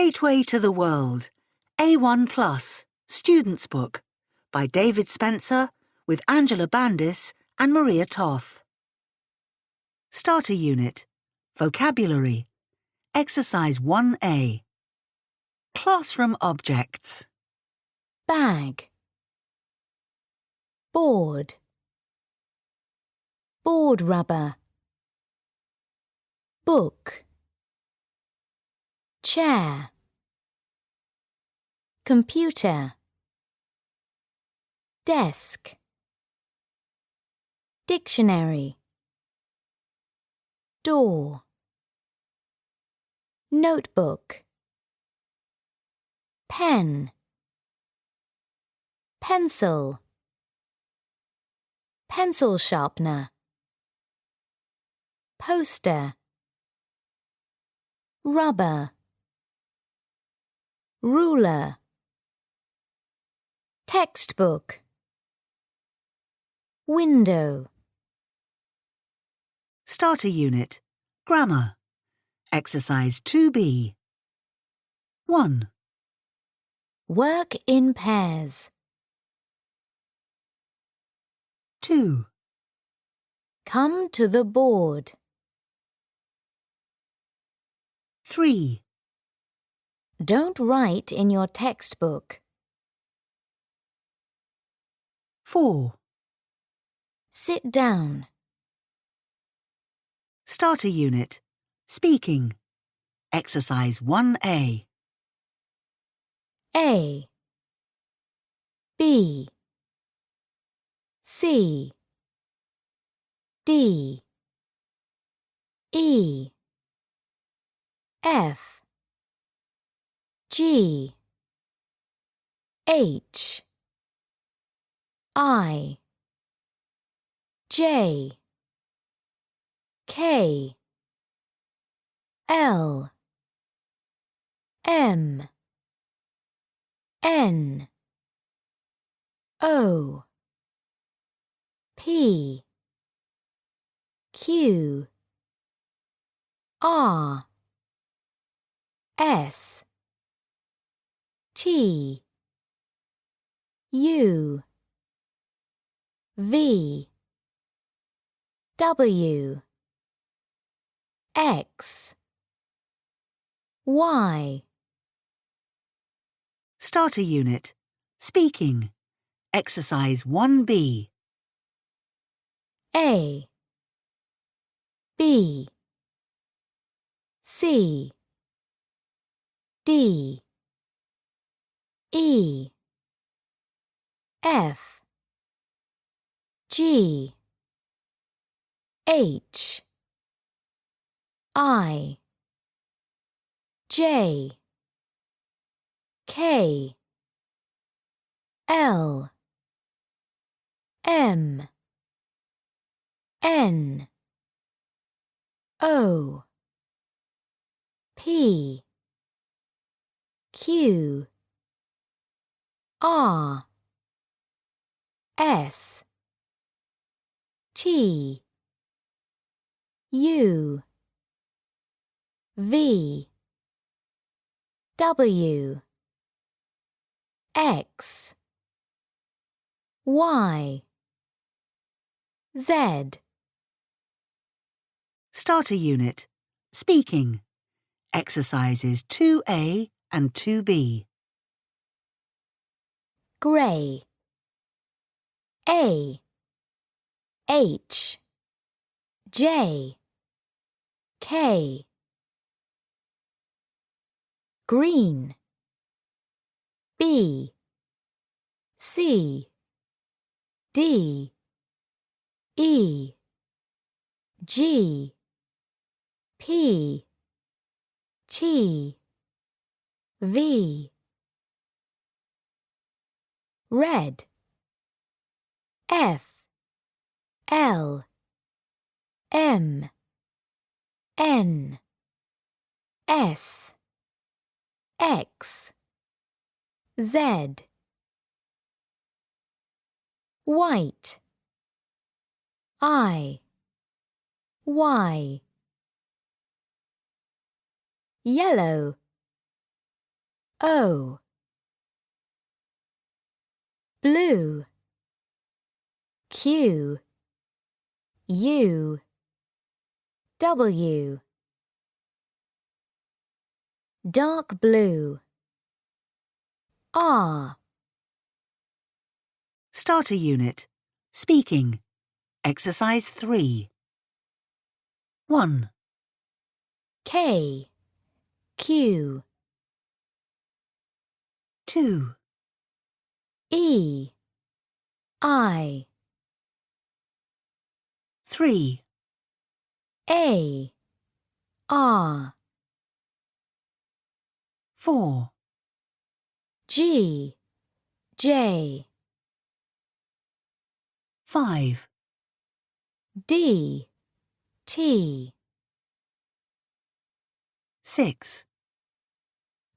Gateway to the World, A1 Plus, Student's Book, by David Spencer, with Angela Bandis and Maria Toth. Starter Unit, Vocabulary, Exercise 1A. Classroom Objects. Bag, board, board rubber, book, chair, computer, desk, dictionary, door, notebook, pen, pencil, pencil sharpener, poster, rubber, ruler, textbook, window. Starter Unit, Grammar, Exercise 2B. 1. Work in pairs. 2. Come to the board. 3. Don't write in your textbook. 4. Sit down. Starter Unit, Speaking, Exercise 1A. A, B, C, D, E, F, G, H, I, J, K, L, M, N, O, P, Q, R, S, T, U, V, W, X, Y. Starter Unit, Speaking, Exercise 1B. A, B, C, D, E, F, G, H, I, J, K, L, M, N, O, P, Q, R, S, T, U, V, W, X, Y, Z. Starter Unit, Speaking, Exercises 2A and 2B. Grey, A, H, J, K. Green, B, C, D, E, G, P, T, V. Red, F, L, M, N, S, X, Z. White, I, Y. Yellow, O. Blue. Q. U. W. Dark blue. R. Starter unit. Speaking. Exercise 3. 1, K. Q. 2, E. I. 3, A. R. 4, G. J. 5, D. T. 6,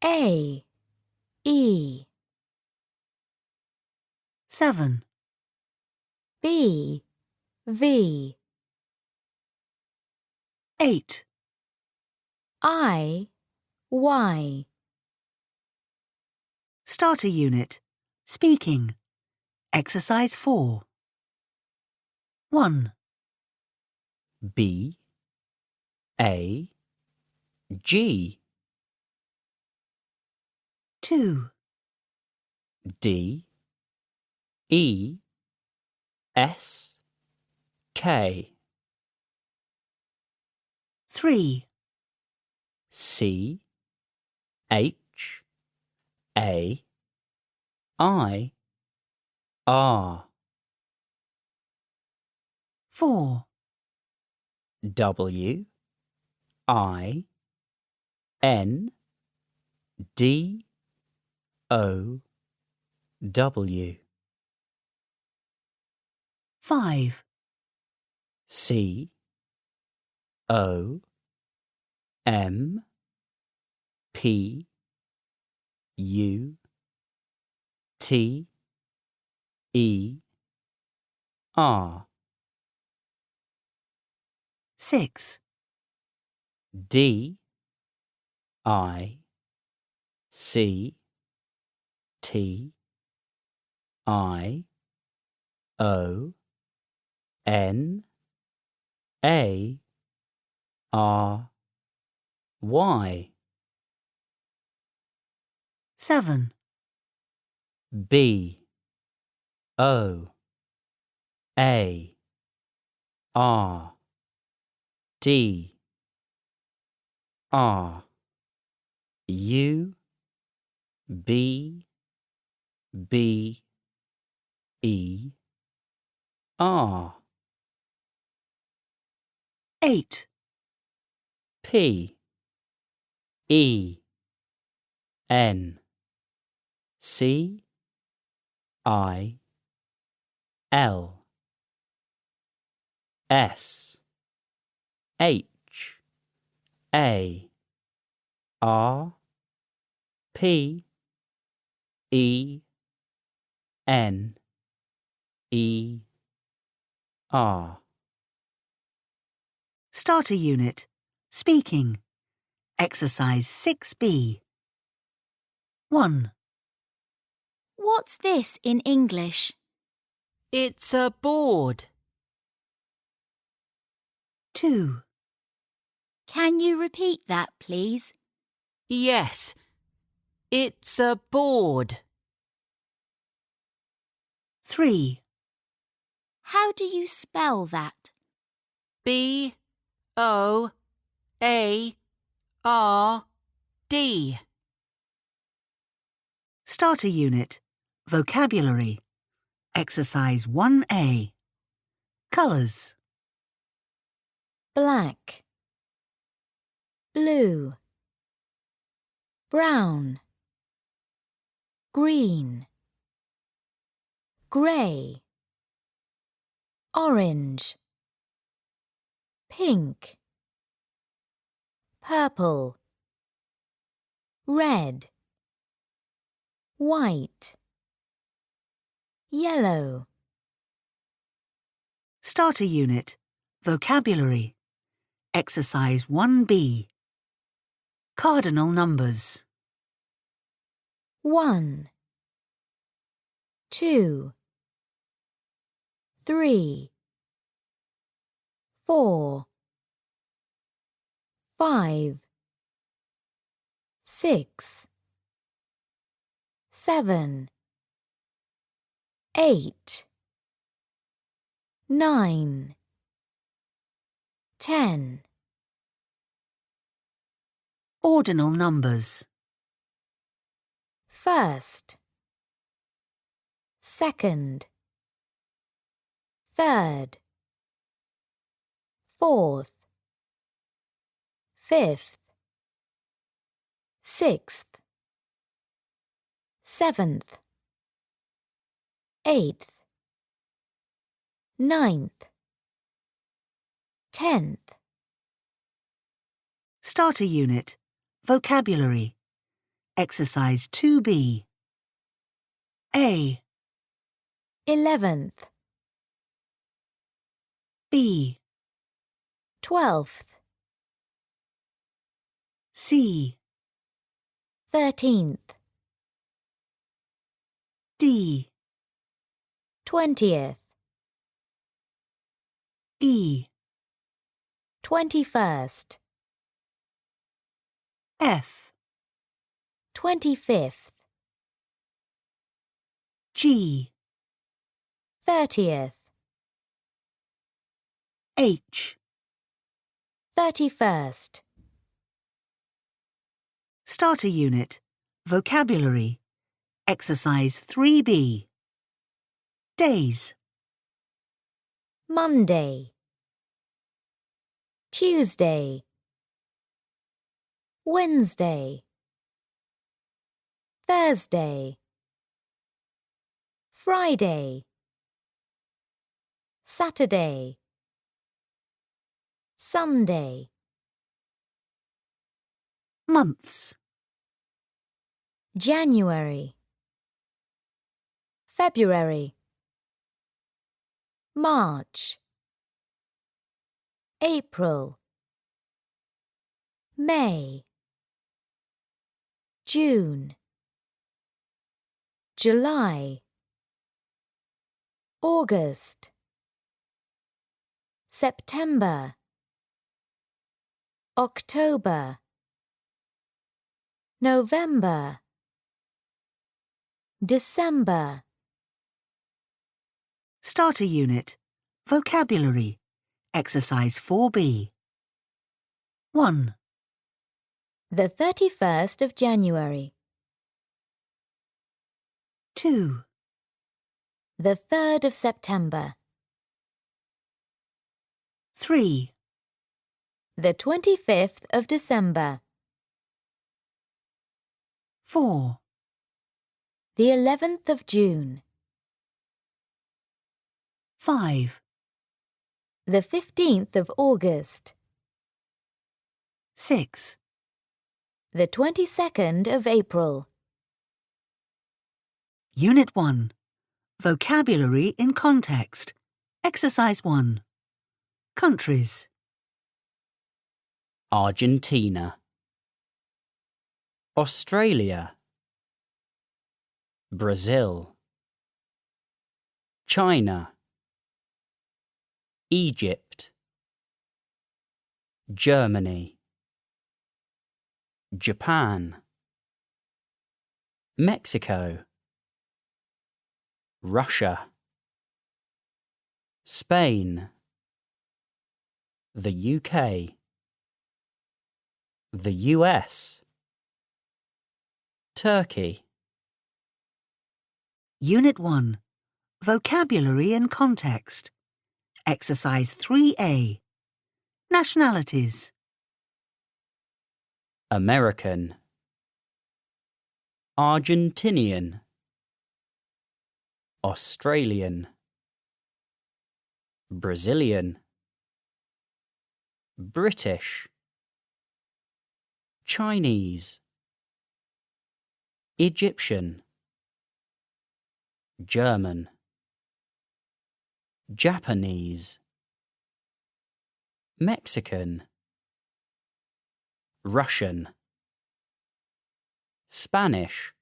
A. E. 7, B. V. 8. I. Y. Starter unit. Speaking. Exercise 4. 1, B A G 2, D E S K 3, C H A I R 4, W I N D O W 5, C O M P U T E R 6, D I C T I O N A R Y 7, B O A R D R U B B E R 8, P E N C I L S H A R P E N E R Starter unit. Speaking. Exercise 6B. 1, What's this in English? It's a board. 2, Can you repeat that, please? Yes, it's a board. 3, How do you spell that? B-O-A-R-D. Starter unit. Vocabulary. Exercise 1A. Colours. Black. Blue. Brown. Green. Grey. Orange. Pink. Purple. Red. White. Yellow. Starter unit. Vocabulary. Exercise 1B. Cardinal numbers. 1, 2, 3, 4, 5, 6, 7, 8, 9, 10. Ordinal numbers. First, second, third, fourth, fifth, sixth, seventh, eighth, ninth, 10th. Starter unit. Vocabulary. Exercise 2B. A, 11th, B, 12th, C, 13th, D, 20th, E, 21st, F, 25th, G, 30th, H. 31st. Starter unit. Vocabulary. Exercise 3B. Days. Monday, Tuesday, Wednesday, Thursday, Friday, Saturday, Sunday. Months. January, February, March, April, May, June, July, August, September, October, November, December. Starter unit. Vocabulary. Exercise 4B. 1, The 31st of January, 2, the 3rd of September, 3, the 25th of December, 4, the 11th of June, 5, the 15th of August, 6, the 22nd of April. Unit 1. Vocabulary in context. Exercise 1. Countries. Argentina, Australia, Brazil, China, Egypt, Germany, Japan, Mexico, Russia, Spain, the UK, the US, Turkey. Unit 1. Vocabulary in context. Exercise 3A. Nationalities. American, Argentinian, Australian, Brazilian, British, Chinese, Egyptian, German, Japanese, Mexican, Russian, Spanish,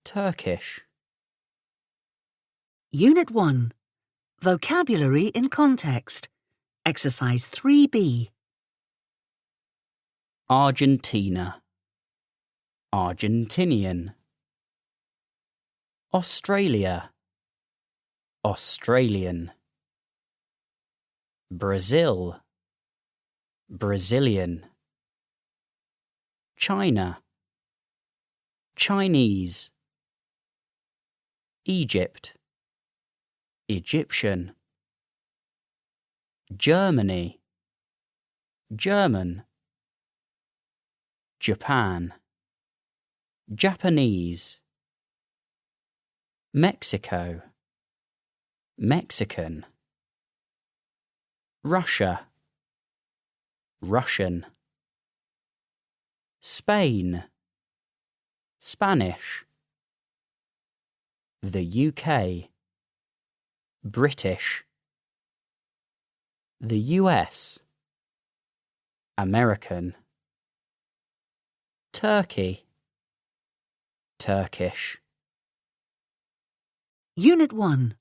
Turkish. Unit 1. Vocabulary in context. Exercise 3B. Argentina. Argentinian. Australia. Australian. Brazil. Brazilian. China. Chinese. Egypt. Egyptian. Germany. German. Japan. Japanese. Mexico. Mexican. Russia. Russian. Spain. Spanish. The UK. British. The US. American. Turkey. Turkish. Unit 1.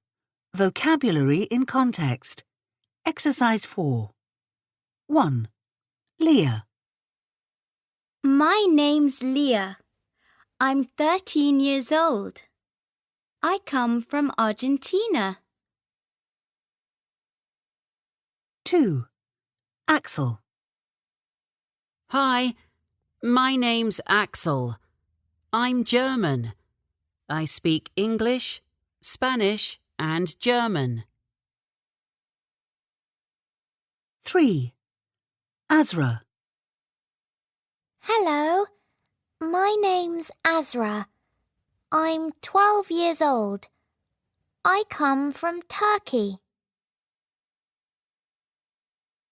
Vocabulary in context. Exercise 4. 1. Leah. My name's Leah. I'm 13 years old. I come from Argentina. 2. Axel. Hi, my name's Axel. I'm German. I speak English, Spanish and German. 3. Azra. Hello, my name's Azra. I'm 12 years old. I come from Turkey.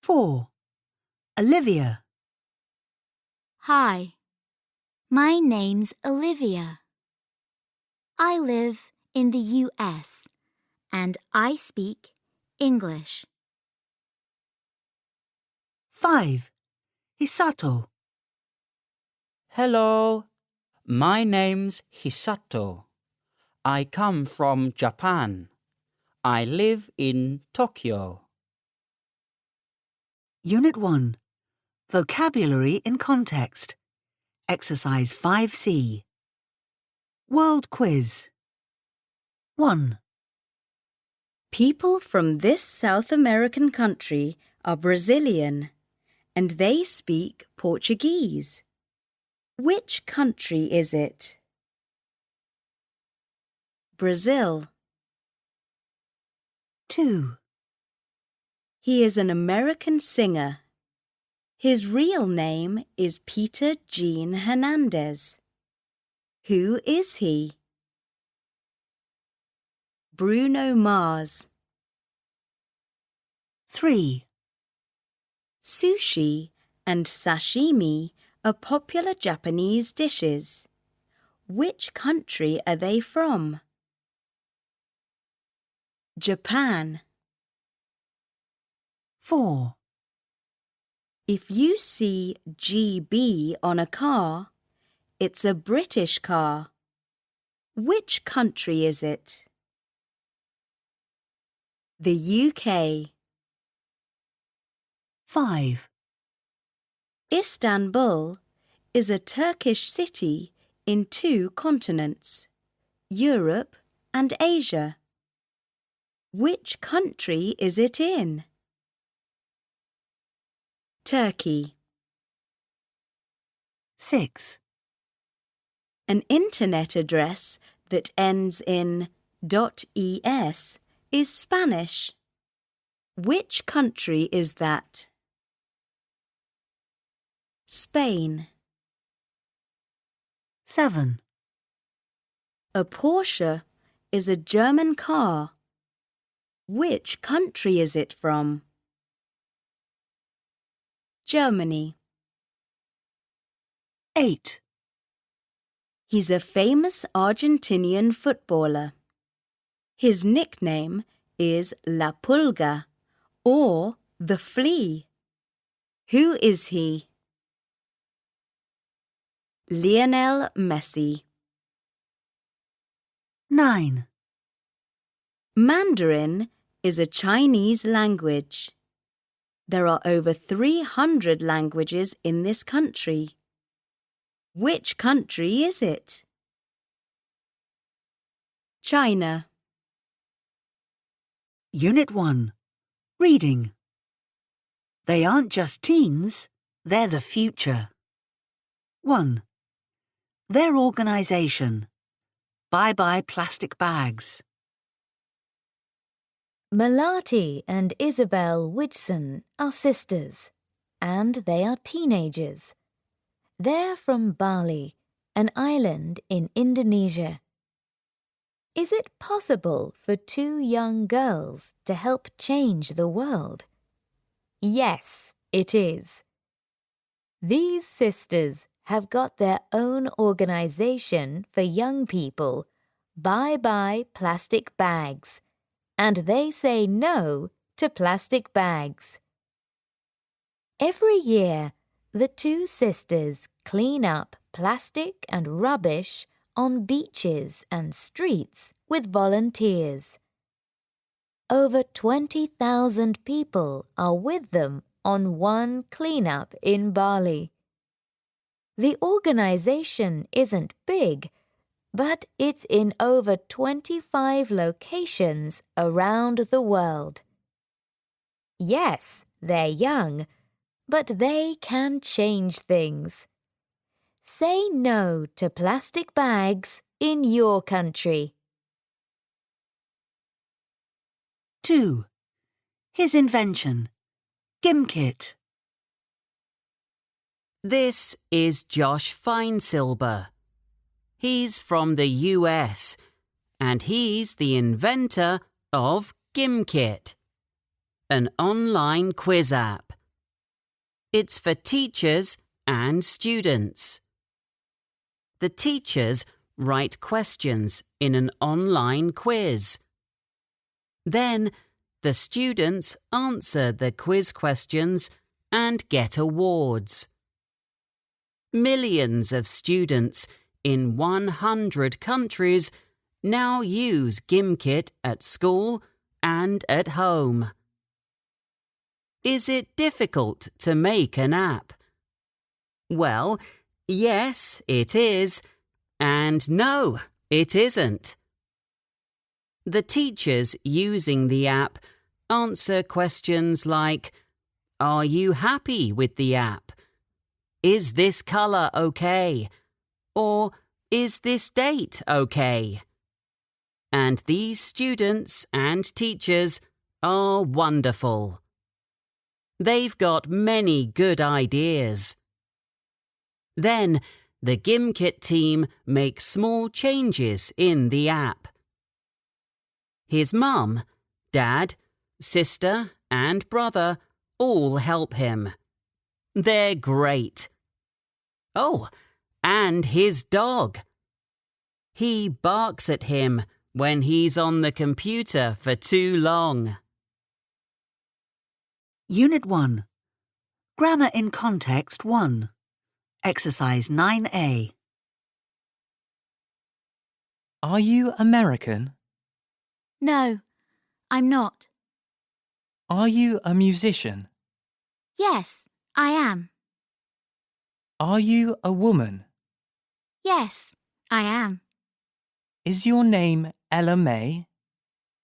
4. Olivia. Hi, my name's Olivia. I live in the US and I speak English. 5. Hisato. Hello, my name's Hisato. I come from Japan. I live in Tokyo. Unit 1. Vocabulary in context. Exercise 5C. World Quiz. 1. People from this South American country are Brazilian, and they speak Portuguese. Which country is it? Brazil. 2. He is an American singer. His real name is Peter Gene Hernandez. Who is he? Bruno Mars. 3. Sushi and sashimi are popular Japanese dishes. Which country are they from? Japan. 4. If you see GB on a car, it's a British car. Which country is it? The UK. 5. Istanbul is a Turkish city in 2 continents, Europe and Asia. Which country is it in? Turkey. 6. An internet address that ends in .es is Spanish. Which country is that? Spain. 7. A Porsche is a German car. Which country is it from? Germany. 8. He's a famous Argentinian footballer. His nickname is La Pulga, or the Flea. Who is he? Lionel Messi. 9. Mandarin is a Chinese language. There are over 300 languages in this country. Which country is it? China. Unit 1. Reading. They aren't just teens, they're the future. 1. Their organisation. Bye-bye plastic bags. Malati and Isabel Widgson are sisters, and they are teenagers. They're from Bali, an island in Indonesia. Is it possible for two young girls to help change the world? Yes, it is. These sisters have got their own organisation for young people, Bye Bye Plastic Bags, and they say no to plastic bags. Every year, the two sisters clean up plastic and rubbish on beaches and streets with volunteers. Over 20,000 people are with them on one cleanup in Bali. The organisation isn't big, but it's in over 25 locations around the world. Yes, they're young, but they can change things. Say no to plastic bags in your country. 2. His invention. Gimkit. This is Josh Finesilber. He's from the US, and he's the inventor of Gimkit, an online quiz app. It's for teachers and students. The teachers write questions in an online quiz. Then, the students answer the quiz questions and get awards. Millions of students in 100 countries now use Gimkit at school and at home. Is it difficult to make an app? Well, yes, it is, and no, it isn't. The teachers using the app answer questions like, are you happy with the app? Is this colour okay? Or is this date okay? And these students and teachers are wonderful. They've got many good ideas. Then the Gimkit team make small changes in the app. His mum, dad, sister and brother all help him. They're great. Oh, and his dog. He barks at him when he's on the computer for too long. Unit 1. Grammar in Context 1. Exercise 9A. Are you American? No, I'm not. Are you a musician? Yes, I am. Are you a woman? Yes, I am. Is your name Ella May?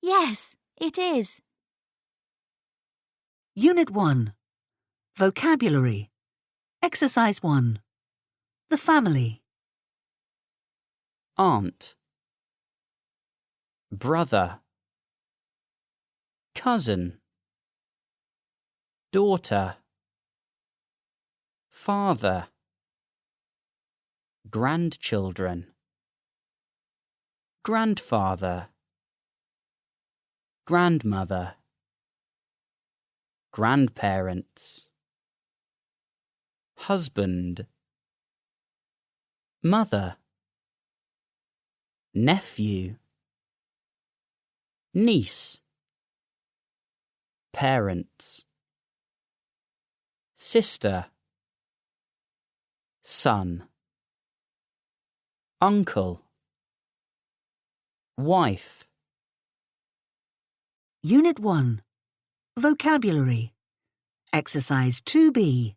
Yes, it is. Unit 1. Vocabulary. Exercise 1. The family. Aunt, brother, cousin, daughter, father, grandchildren, grandfather, grandmother, grandparents, husband, mother, nephew, niece, parents, sister, son, uncle, Wife. Unit 1. Vocabulary. Exercise 2B.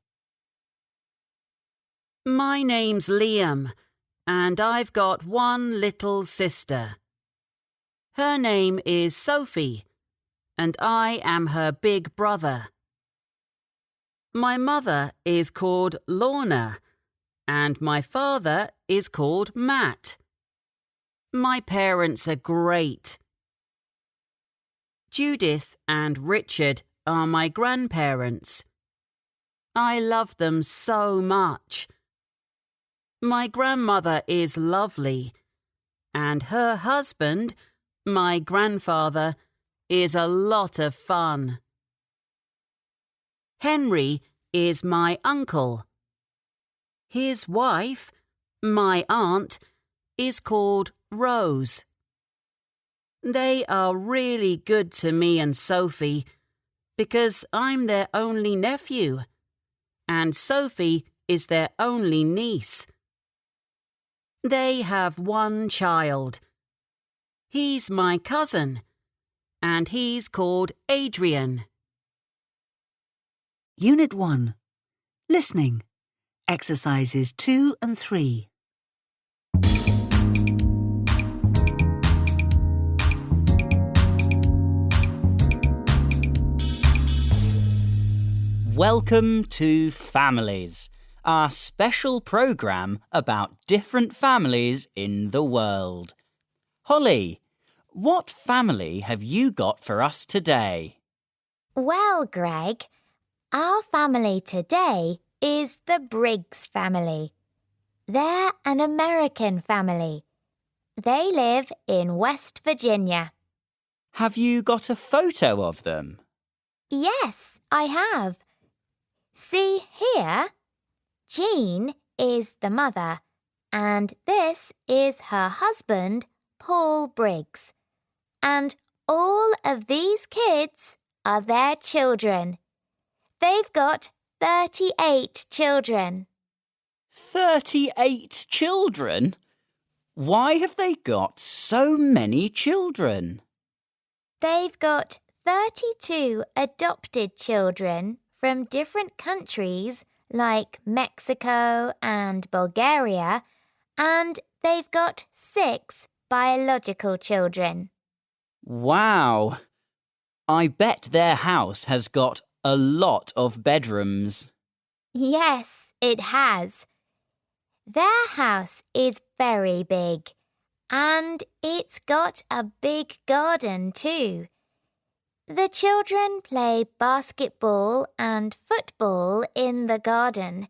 My name's Liam, and I've got one little sister. Her name is Sophie, and I am her big brother. My mother is called Lorna, and my father is called Matt. My parents are great. Judith and Richard are my grandparents. I love them so much. My grandmother is lovely, and her husband, my grandfather, is a lot of fun. Henry is my uncle. His wife, my aunt, is called Rose. They are really good to me and Sophie because I'm their only nephew, and Sophie is their only niece. They have one child. He's my cousin, and he's called Adrian. Unit 1. Listening. Exercises 2 and 3. Welcome to Families, our special programme about different families in the world. Holly, what family have you got for us today? Well, Greg, our family today is the Briggs family. They're an American family. They live in West Virginia. Have you got a photo of them? Yes, I have. See here? Jean is the mother, and this is her husband, Paul Briggs. And all of these kids are their children. They've got 38 children. 38 children? Why have they got so many children? They've got 32 adopted children from different countries like Mexico and Bulgaria, and they've got 6 biological children. Wow! I bet their house has got a lot of bedrooms. Yes, it has. Their house is very big, and it's got a big garden too. The children play basketball and football in the garden,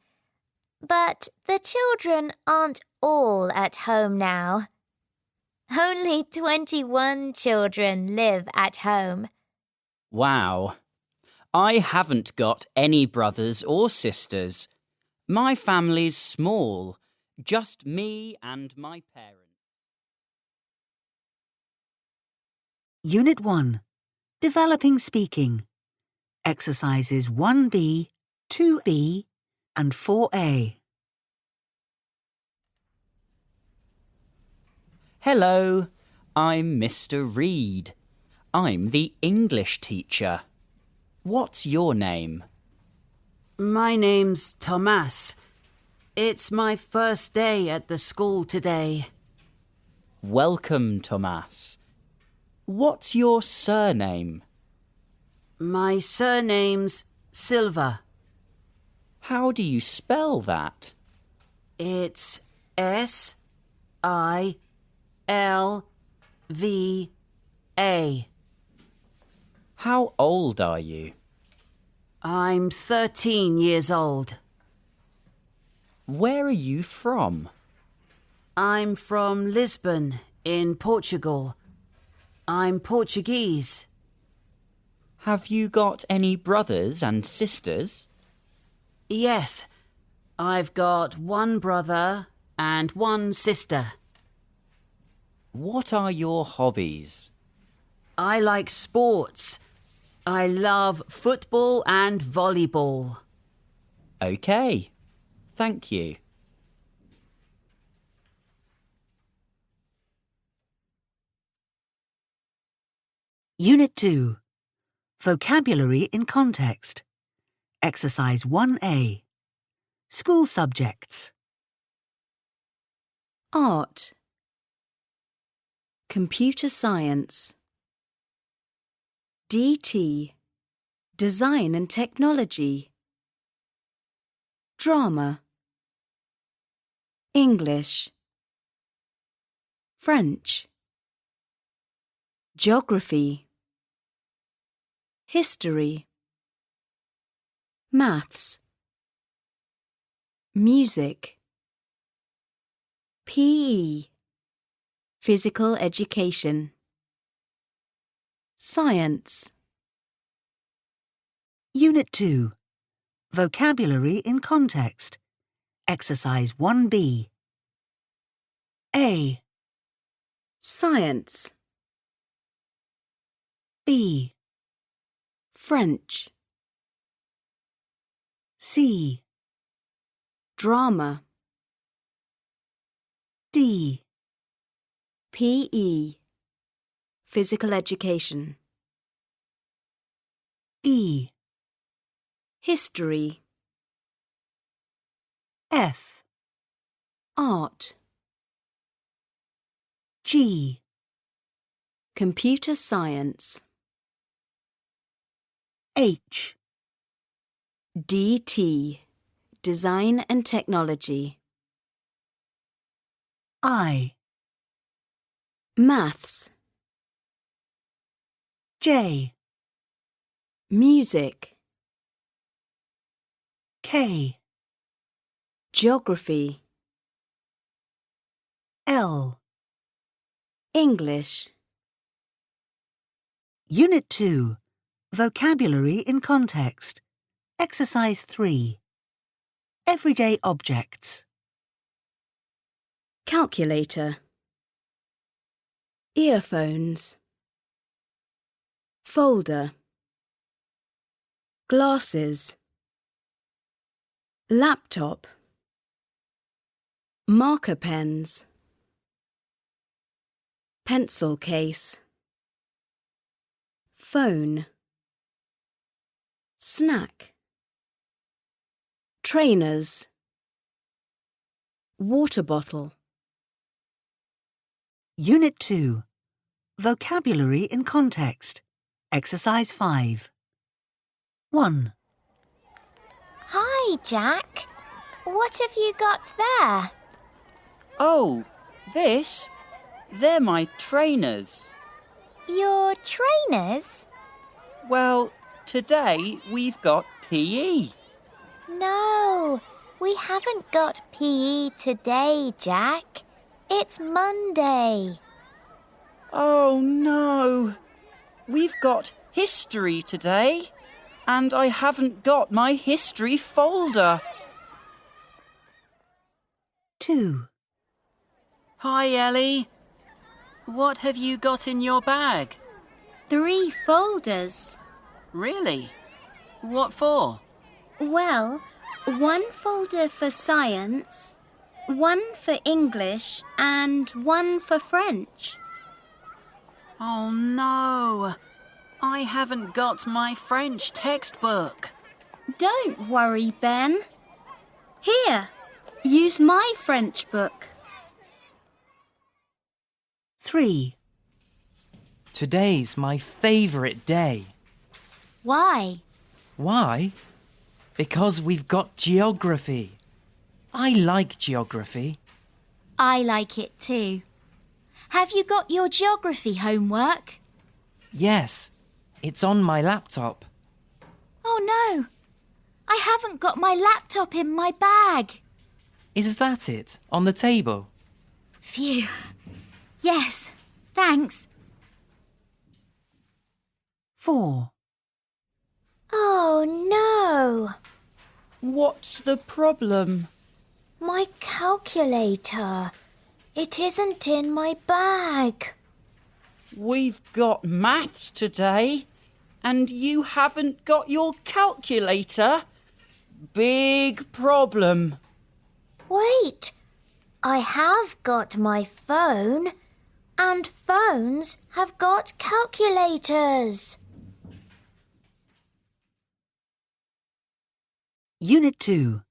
but the children aren't all at home now. Only 21 children live at home. Wow! I haven't got any brothers or sisters. My family's small, just me and my parents. Unit 1. Developing speaking. Exercises 1B, 2B, and 4A. Hello, I'm Mr. Reed. I'm the English teacher. What's your name? My name's Thomas. It's my first day at the school today. Welcome, Thomas. What's your surname? My surname's Silva. How do you spell that? It's S-I-L-V-A. How old are you? I'm 13 years old. Where are you from? I'm from Lisbon in Portugal. I'm Portuguese. Have you got any brothers and sisters? Yes, I've got one brother and one sister. What are your hobbies? I like sports. I love football and volleyball. Okay, thank you. Unit 2. Vocabulary in Context. Exercise 1A. School subjects. Art. Computer science. DT. Design and technology. Drama. English. French. Geography. History. Maths. Music. PE. Physical education. Science. Unit 2. Vocabulary in Context. Exercise 1B. A. Science. B. French. C. Drama. D. PE. Physical education. E. History. F. Art. G. Computer science. H. DT. Design and technology. I. Maths. J. Music. K. Geography. L. English. Unit 2. Vocabulary in Context. Exercise 3. Everyday objects. Calculator. Earphones. Folder. Glasses. Laptop. Marker pens. Pencil case. Phone. Snack. Trainers. Water bottle. Unit 2. Vocabulary in Context. Exercise 5. 1. Hi, Jack. What have you got there? Oh, this? They're my trainers. Your trainers? Well, today we've got PE. No, we haven't got PE today, Jack. It's Monday. Oh no! We've got history today, and I haven't got my history folder. 2. Hi, Ellie. What have you got in your bag? 3 folders. Really? What for? Well, 1 folder for science, 1 for English, and 1 for French. Oh no! I haven't got my French textbook. Don't worry, Ben. Here, use my French book. 3. Today's my favourite day. Why? Why? Because we've got geography. I like geography. I like it too. Have you got your geography homework? Yes, it's on my laptop. Oh no, I haven't got my laptop in my bag. Is that it, on the table? Phew. Yes, thanks. 4. Oh no, What's the problem? my calculator. It isn't in my bag. We've got maths today, and you haven't got your calculator? Big problem. Wait, I have got my phone. And phones have got calculators. Unit 2.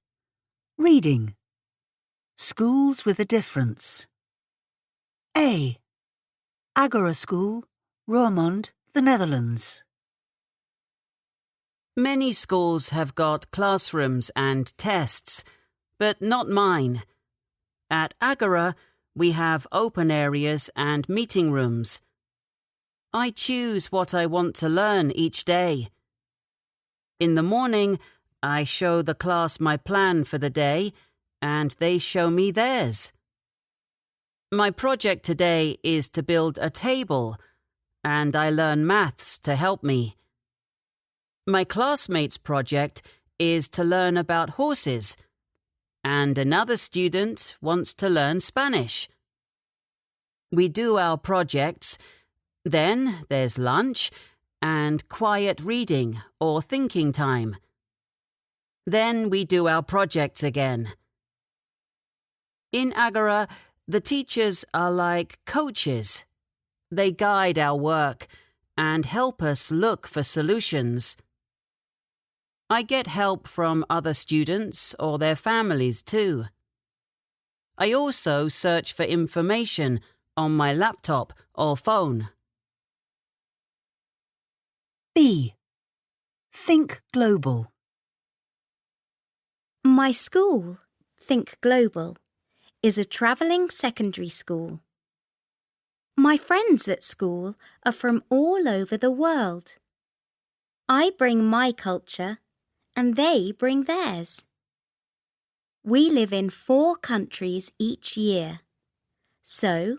Reading. Schools with a difference. A. Agora School, Roermond, the Netherlands. Many schools have got classrooms and tests, but not mine. At Agora, we have open areas and meeting rooms. I choose what I want to learn each day. In the morning, I show the class my plan for the day, and they show me theirs. My project today is to build a table, and I learn maths to help me. My classmate's project is to learn about horses, and another student wants to learn Spanish. We do our projects, then there's lunch and quiet reading or thinking time. Then we do our projects again. In Agora, the teachers are like coaches. They guide our work and help us look for solutions. I get help from other students or their families too. I also search for information on my laptop or phone. B. Think global. My school, Think Global, is a travelling secondary school. My friends at school are from all over the world. I bring my culture and they bring theirs. We live in 4 countries each year. So,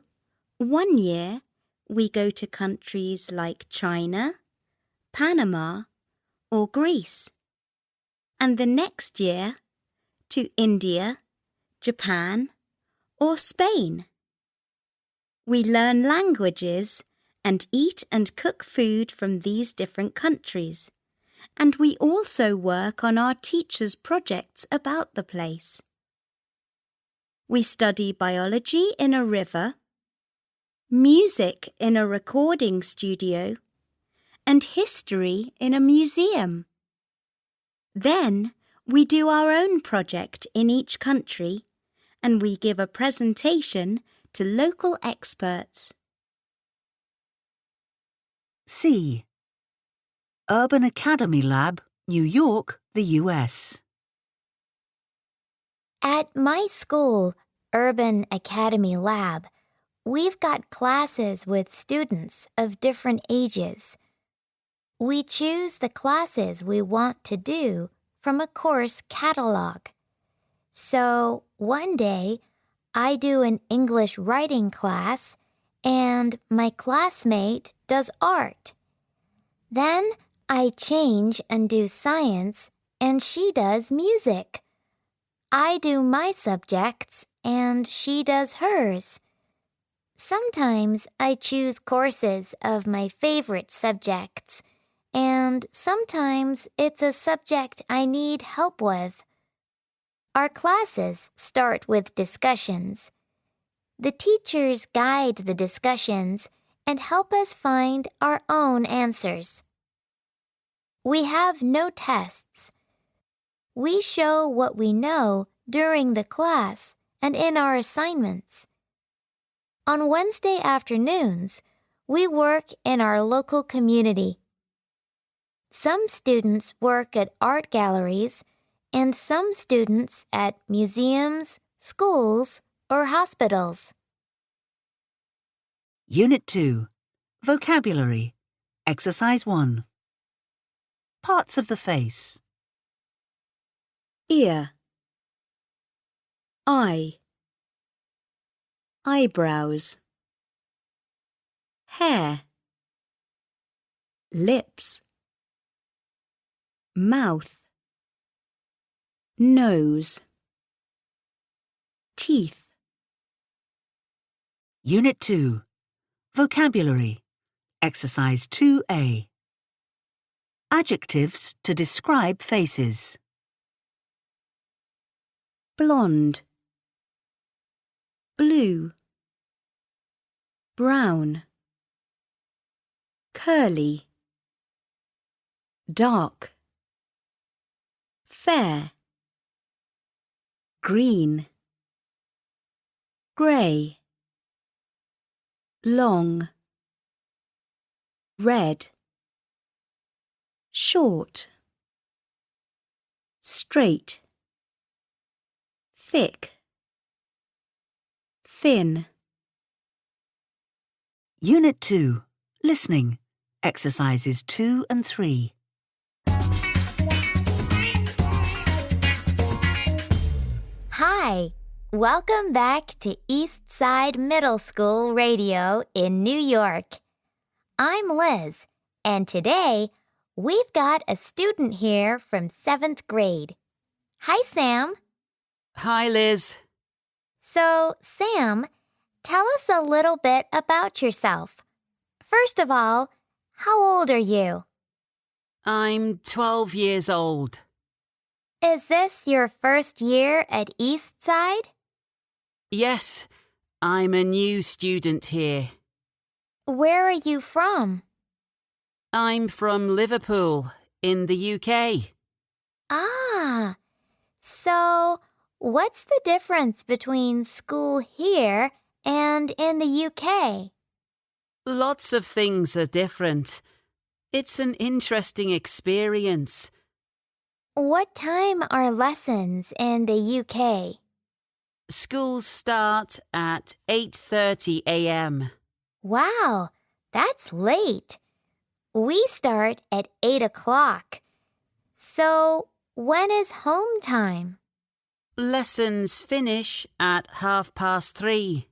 one year we go to countries like China, Panama, or Greece. And the next year to India, Japan, or Spain. We learn languages and eat and cook food from these different countries. And we also work on our teachers' projects about the place. We study biology in a river, music in a recording studio, and history in a museum. Then we do our own project in each country, and we give a presentation to local experts. C. Urban Academy Lab, New York, the US. At my school, Urban Academy Lab, we've got classes with students of different ages. We choose the classes we want to do from a course catalog. So one day, I do an English writing class and my classmate does art. Then I change and do science and she does music. I do my subjects and she does hers. Sometimes I choose courses of my favorite subjects, and sometimes it's a subject I need help with. Our classes start with discussions. The teachers guide the discussions and help us find our own answers. We have no tests. We show what we know during the class and in our assignments. On Wednesday afternoons, we work in our local community. Some students work at art galleries and some students at museums, schools, or hospitals. Unit 2. Vocabulary. Exercise 1. Parts of the face. Ear, eye, eyebrows, hair, lips, mouth, nose, teeth. Unit 2. Vocabulary. Exercise 2A. Adjectives to describe faces. Blonde, blue, brown, curly, dark, fair, green, grey, long, red, short, straight, thick, thin. Unit 2. Listening. Exercises 2 and 3. Hi, welcome back to Eastside Middle School Radio in New York. I'm Liz, and today we've got a student here from 7th grade. Hi, Sam. Hi, Liz. So, Sam, tell us a little bit about yourself. First of all, how old are you? I'm 12 years old. Is this your first year at Eastside? Yes, I'm a new student here. Where are you from? I'm from Liverpool, in the UK. Ah, so what's the difference between school here and in the UK? Lots of things are different. It's an interesting experience. What time are lessons in the UK? Schools start at 8:30 a.m. Wow, that's late. We start at 8 o'clock. So, when is home time? Lessons finish at 3:30.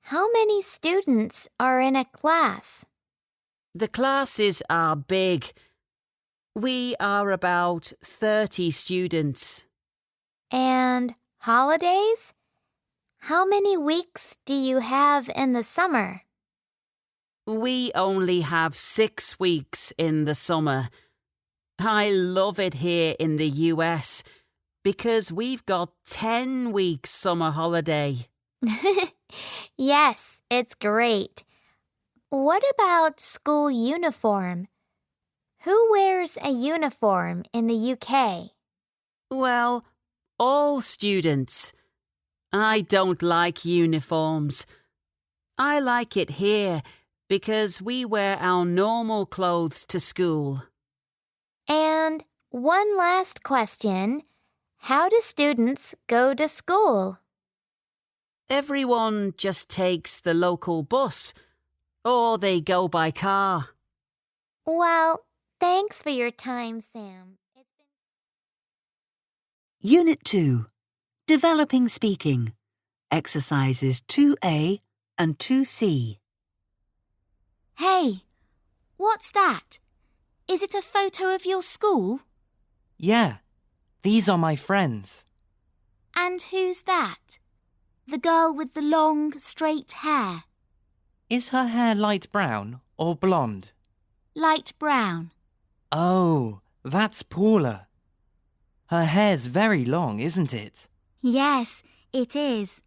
How many students are in a class? The classes are big. We are about 30 students. And holidays? How many weeks do you have in the summer? We only have 6 weeks in the summer. I love it here in the US because we've got 10 weeks summer holiday. Yes, it's great. What about school uniform? Who wears a uniform in the UK? Well, all students. I don't like uniforms. I like it here because we wear our normal clothes to school. And one last question. How do students go to school? Everyone just takes the local bus, or they go by car. Well, thanks for your time, Sam. Unit 2. Developing Speaking. Exercises 2A and 2C. Hey, what's that? Is it a photo of your school? Yeah, these are my friends. And who's that? The girl with the long, straight hair. Is her hair light brown or blonde? Light brown. Oh, that's Paula. Her hair's very long, isn't it? Yes, it is.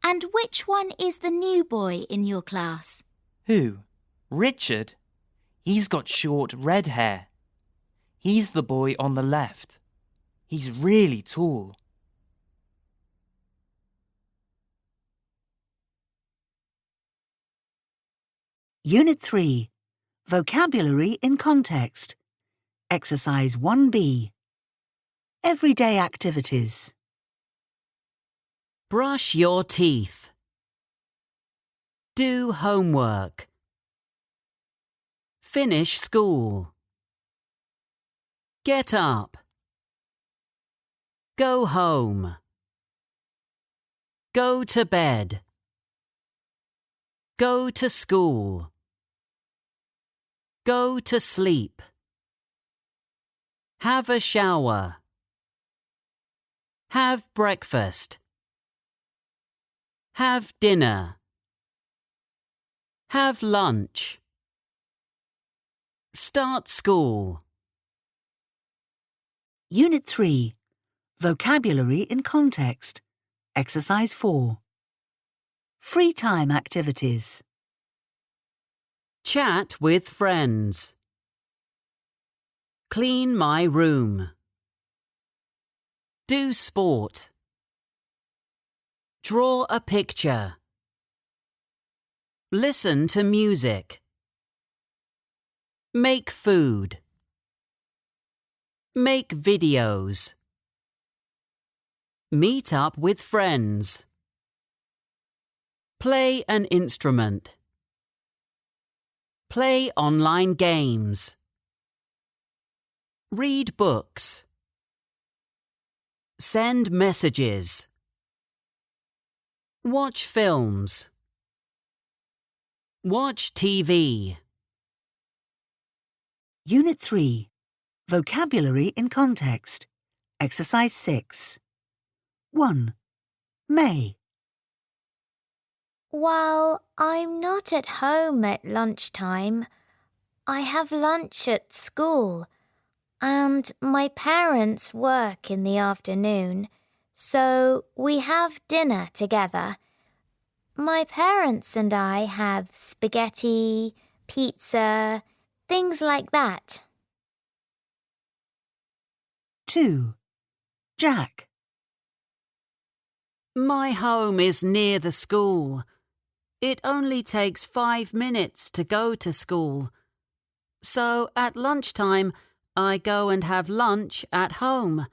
And which one is the new boy in your class? Who? Richard? He's got short red hair. He's the boy on the left. He's really tall. Unit 3. Vocabulary in Context. Exercise 1B. Everyday Activities. Brush your teeth. Do homework. Finish school. Get up. Go home. Go to bed. Go to school. Go to sleep. Have a shower. Have breakfast. Have dinner. Have lunch. Start school. Unit 3. Vocabulary in Context. Exercise 4. Free time activities. Chat with friends. Clean my room. Do sport. Draw a picture. Listen to music. Make food. Make videos. Meet up with friends. Play an instrument. Play online games. Read books. Send messages. Watch films. Watch TV. Unit 3. Vocabulary in context. Exercise 6. 1. May. While I'm not at home at lunchtime, I have lunch at school, and my parents work in the afternoon, so we have dinner together. My parents and I have spaghetti, pizza, things like that. 2. Jack. My home is near the school. It only takes 5 minutes to go to school. So at lunchtime, I go and have lunch at home.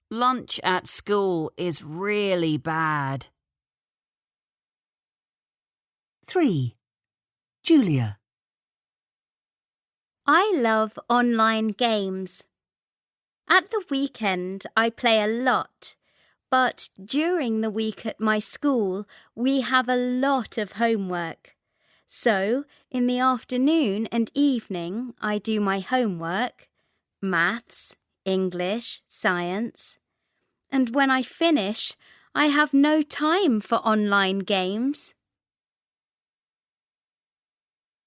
Lunch at school is really bad. 3. Julia. I love online games. At the weekend, I play a lot, but during the week at my school, we have a lot of homework. So, in the afternoon and evening, I do my homework, maths, English, science. And when I finish, I have no time for online games.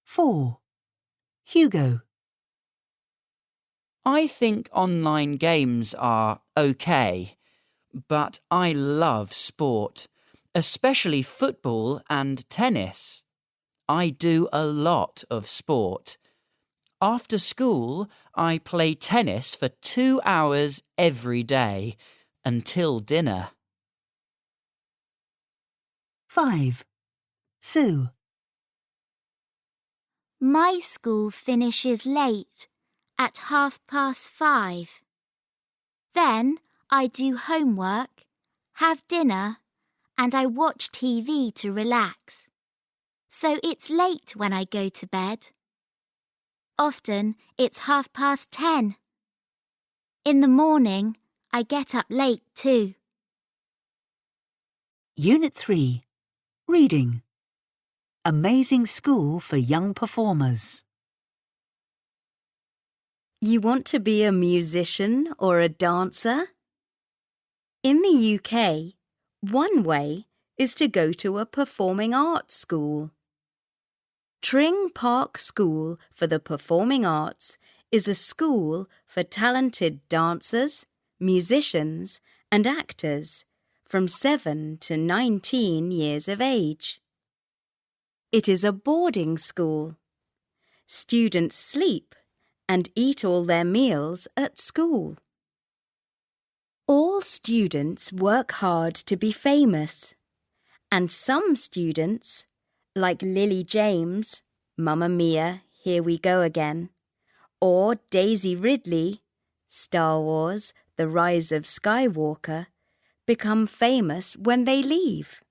4. Hugo. I think online games are okay, but I love sport, especially football and tennis. I do a lot of sport. After school, I play tennis for 2 hours every day until dinner. 5. Sue. My school finishes late, at 5:30. Then I do homework, have dinner, and I watch TV to relax. So it's late when I go to bed. Often it's 10:30. In the morning, I get up late too. Unit 3. Reading. Amazing School for Young Performers. You want to be a musician or a dancer? In the UK, one way is to go to a performing arts school. Tring Park School for the Performing Arts is a school for talented dancers, musicians, and actors from 7 to 19 years of age. It is a boarding school. Students sleep and eat all their meals at school. All students work hard to be famous, and some students, like Lily James, Mamma Mia, Here We Go Again, or Daisy Ridley, Star Wars, The Rise of Skywalker, become famous when they leave.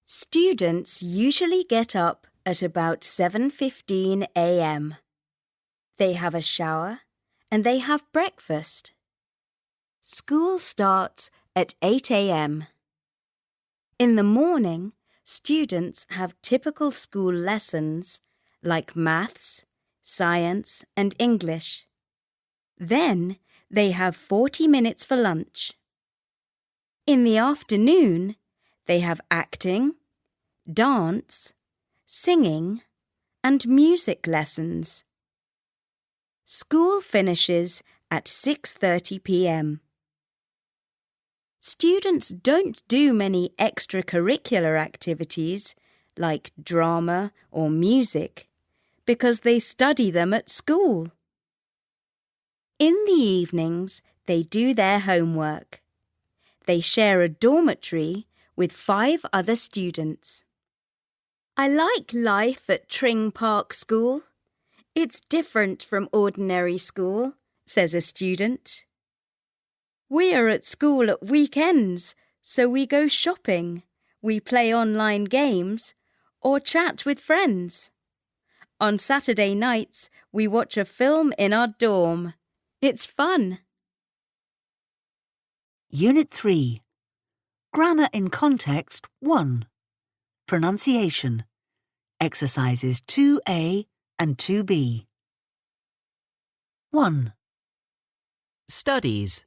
Students usually get up at about 7:15 a.m. They have a shower and they have breakfast. School starts at 8 a.m. In the morning, students have typical school lessons like maths, science, and English. Then they have 40 minutes for lunch. In the afternoon, they have acting, dance, singing, and music lessons. School finishes at 6:30 p.m. Students don't do many extracurricular activities like drama or music because they study them at school. In the evenings, they do their homework. They share a dormitory with 5 other students. I like life at Tring Park School. It's different from ordinary school, says a student. We are at school at weekends, so we go shopping, we play online games, or chat with friends. On Saturday nights, we watch a film in our dorm. It's fun. Unit 3. Grammar in Context 1. Pronunciation. Exercises 2A and 2B. 1, Studies.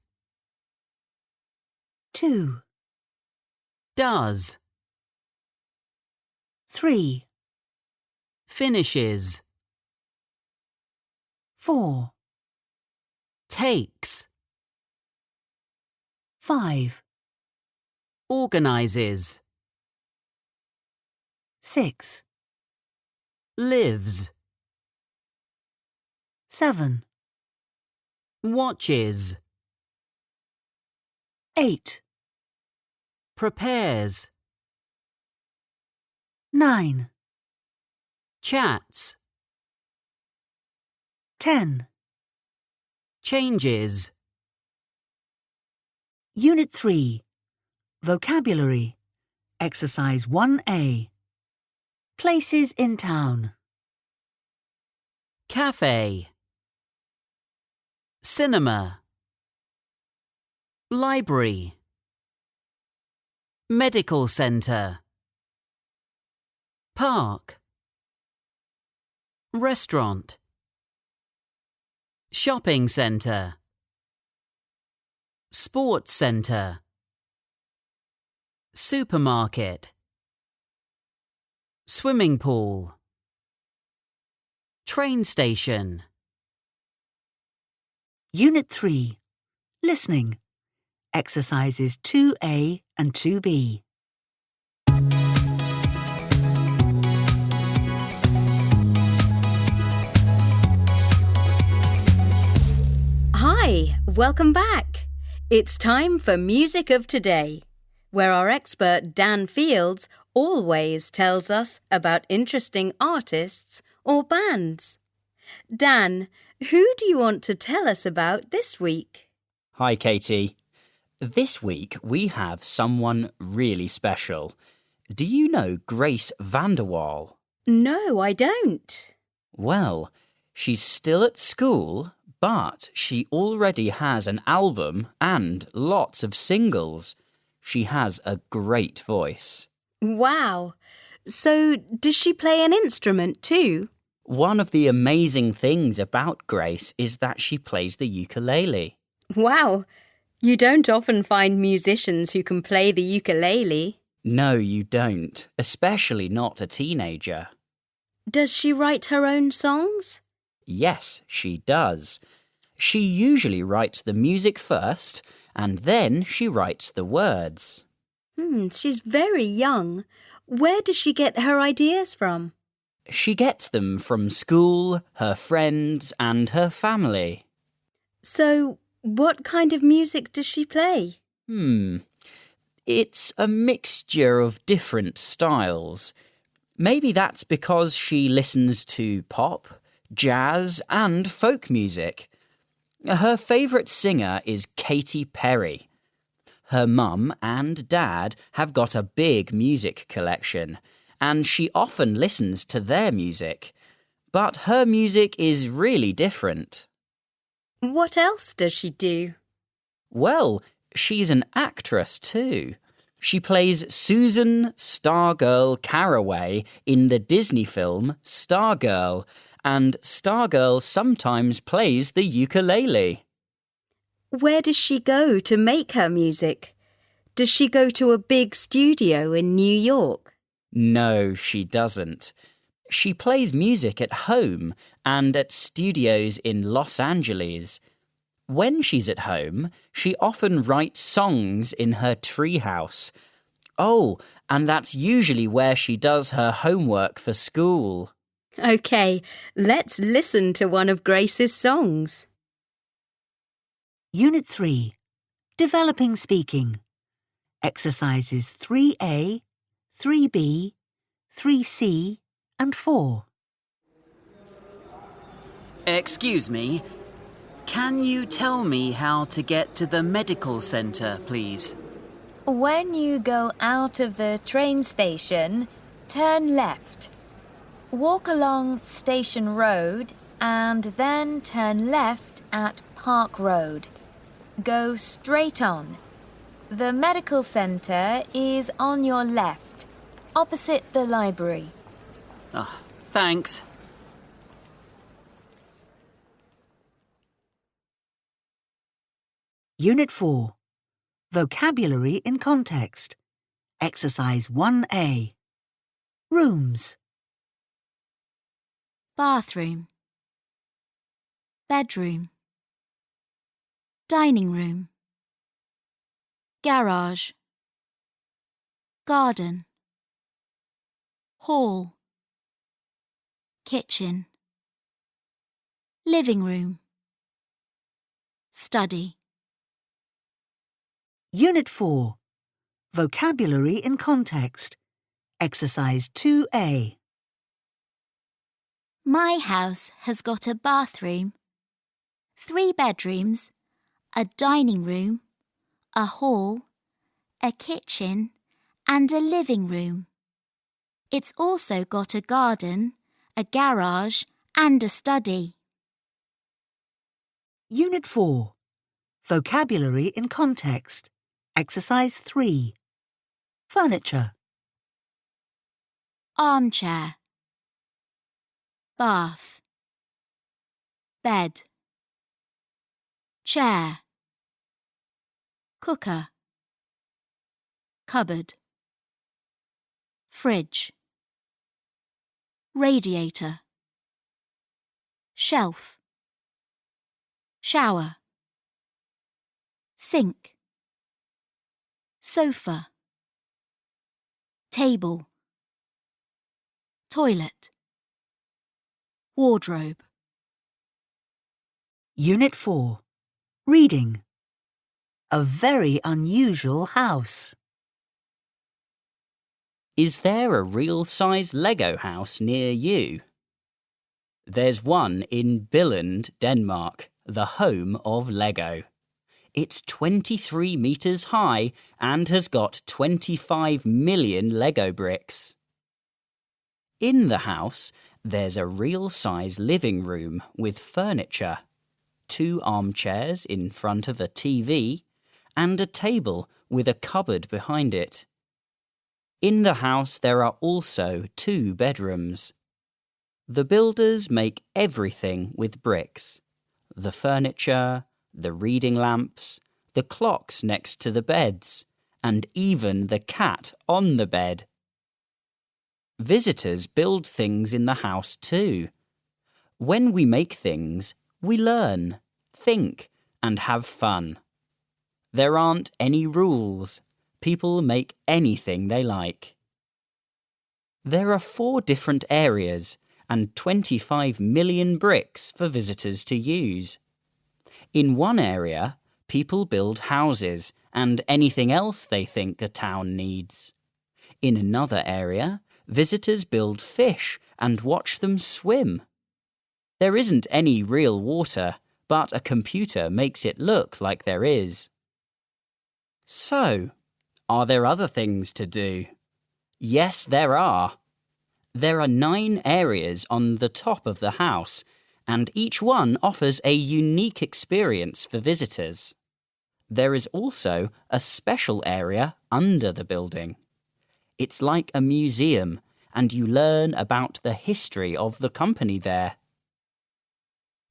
2, Does. 3, Finishes. 4, Takes. 5, Organizes. 6, Lives. 7, Watches. 8, Prepares. 9, Chats. 10. Changes. Unit 3. Vocabulary. Exercise 1A. Places in town. Cafe. Cinema. Library. Medical centre. Park. Restaurant. Shopping centre. Sports centre. Supermarket. Swimming pool. Train station. Unit 3. Listening. Exercises 2A and 2B. Hi, welcome back. It's time for Music of Today, where our expert Dan Fields always tells us about interesting artists or bands. Dan, who do you want to tell us about this week? Hi, Katie. This week we have someone really special. Do you know Grace VanderWaal? No, I don't. Well, she's still at school, but she already has an album and lots of singles. She has a great voice. Wow. So, does she play an instrument too? One of the amazing things about Grace is that she plays the ukulele. Wow. You don't often find musicians who can play the ukulele. No, you don't, especially not a teenager. Does she write her own songs? Yes, she does. She usually writes the music first, and then she writes the words. She's very young. Where does she get her ideas from? She gets them from school, her friends, and her family. So, what kind of music does she play? It's a mixture of different styles. Maybe that's because she listens to pop, jazz, and folk music. Her favourite singer is Katy Perry. Her mum and dad have got a big music collection, and she often listens to their music. But her music is really different. What else does she do? Well, she's an actress too. She plays Susan Stargirl Caraway in the Disney film Stargirl, and Stargirl sometimes plays the ukulele. Where does she go to make her music? Does she go to a big studio in New York? No, she doesn't. She plays music at home and at studios in Los Angeles. When she's at home, she often writes songs in her treehouse. Oh, and that's usually where she does her homework for school. OK, let's listen to one of Grace's songs. Unit 3. Developing Speaking. Exercises 3A, 3B, 3C and 4. Excuse me. Can you tell me how to get to the medical centre, please? When you go out of the train station, turn left. Walk along Station Road and then turn left at Park Road. Go straight on. The medical centre is on your left, opposite the library. Thanks. Unit 4. Vocabulary in Context. Exercise 1A. Rooms. Bathroom. Bedroom. Dining room. Garage. Garden. Hall. Kitchen. Living room. Study. Unit 4. Vocabulary in Context. Exercise 2A. My house has got a bathroom, 3 bedrooms, a dining room, a hall, a kitchen, and a living room. It's also got a garden, a garage, and a study. Unit 4. Vocabulary in Context. Exercise 3. Furniture. Armchair. Bath. Bed. Chair. Cooker. Cupboard. Fridge. Radiator. Shelf. Shower. Sink. Sofa. Table. Toilet. Wardrobe. Unit 4. Reading. A very unusual house. Is there a real-size Lego house near you? There's one in Billund, Denmark, the home of Lego. It's 23 metres high and has got 25 million Lego bricks. In the house, there's a real-size living room with furniture, 2 armchairs in front of a TV, and a table with a cupboard behind it. In the house there are also 2 bedrooms. The builders make everything with bricks. The furniture, the reading lamps, the clocks next to the beds, and even the cat on the bed. Visitors build things in the house too. When we make things, we learn, think, and have fun. There aren't any rules. People make anything they like. There are 4 different areas and 25 million bricks for visitors to use. In one area, people build houses and anything else they think a town needs. In another area, visitors build fish and watch them swim. There isn't any real water, but a computer makes it look like there is. So, are there other things to do? Yes, there are. There are 9 areas on the top of the house, and each one offers a unique experience for visitors. There is also a special area under the building. It's like a museum, and you learn about the history of the company there.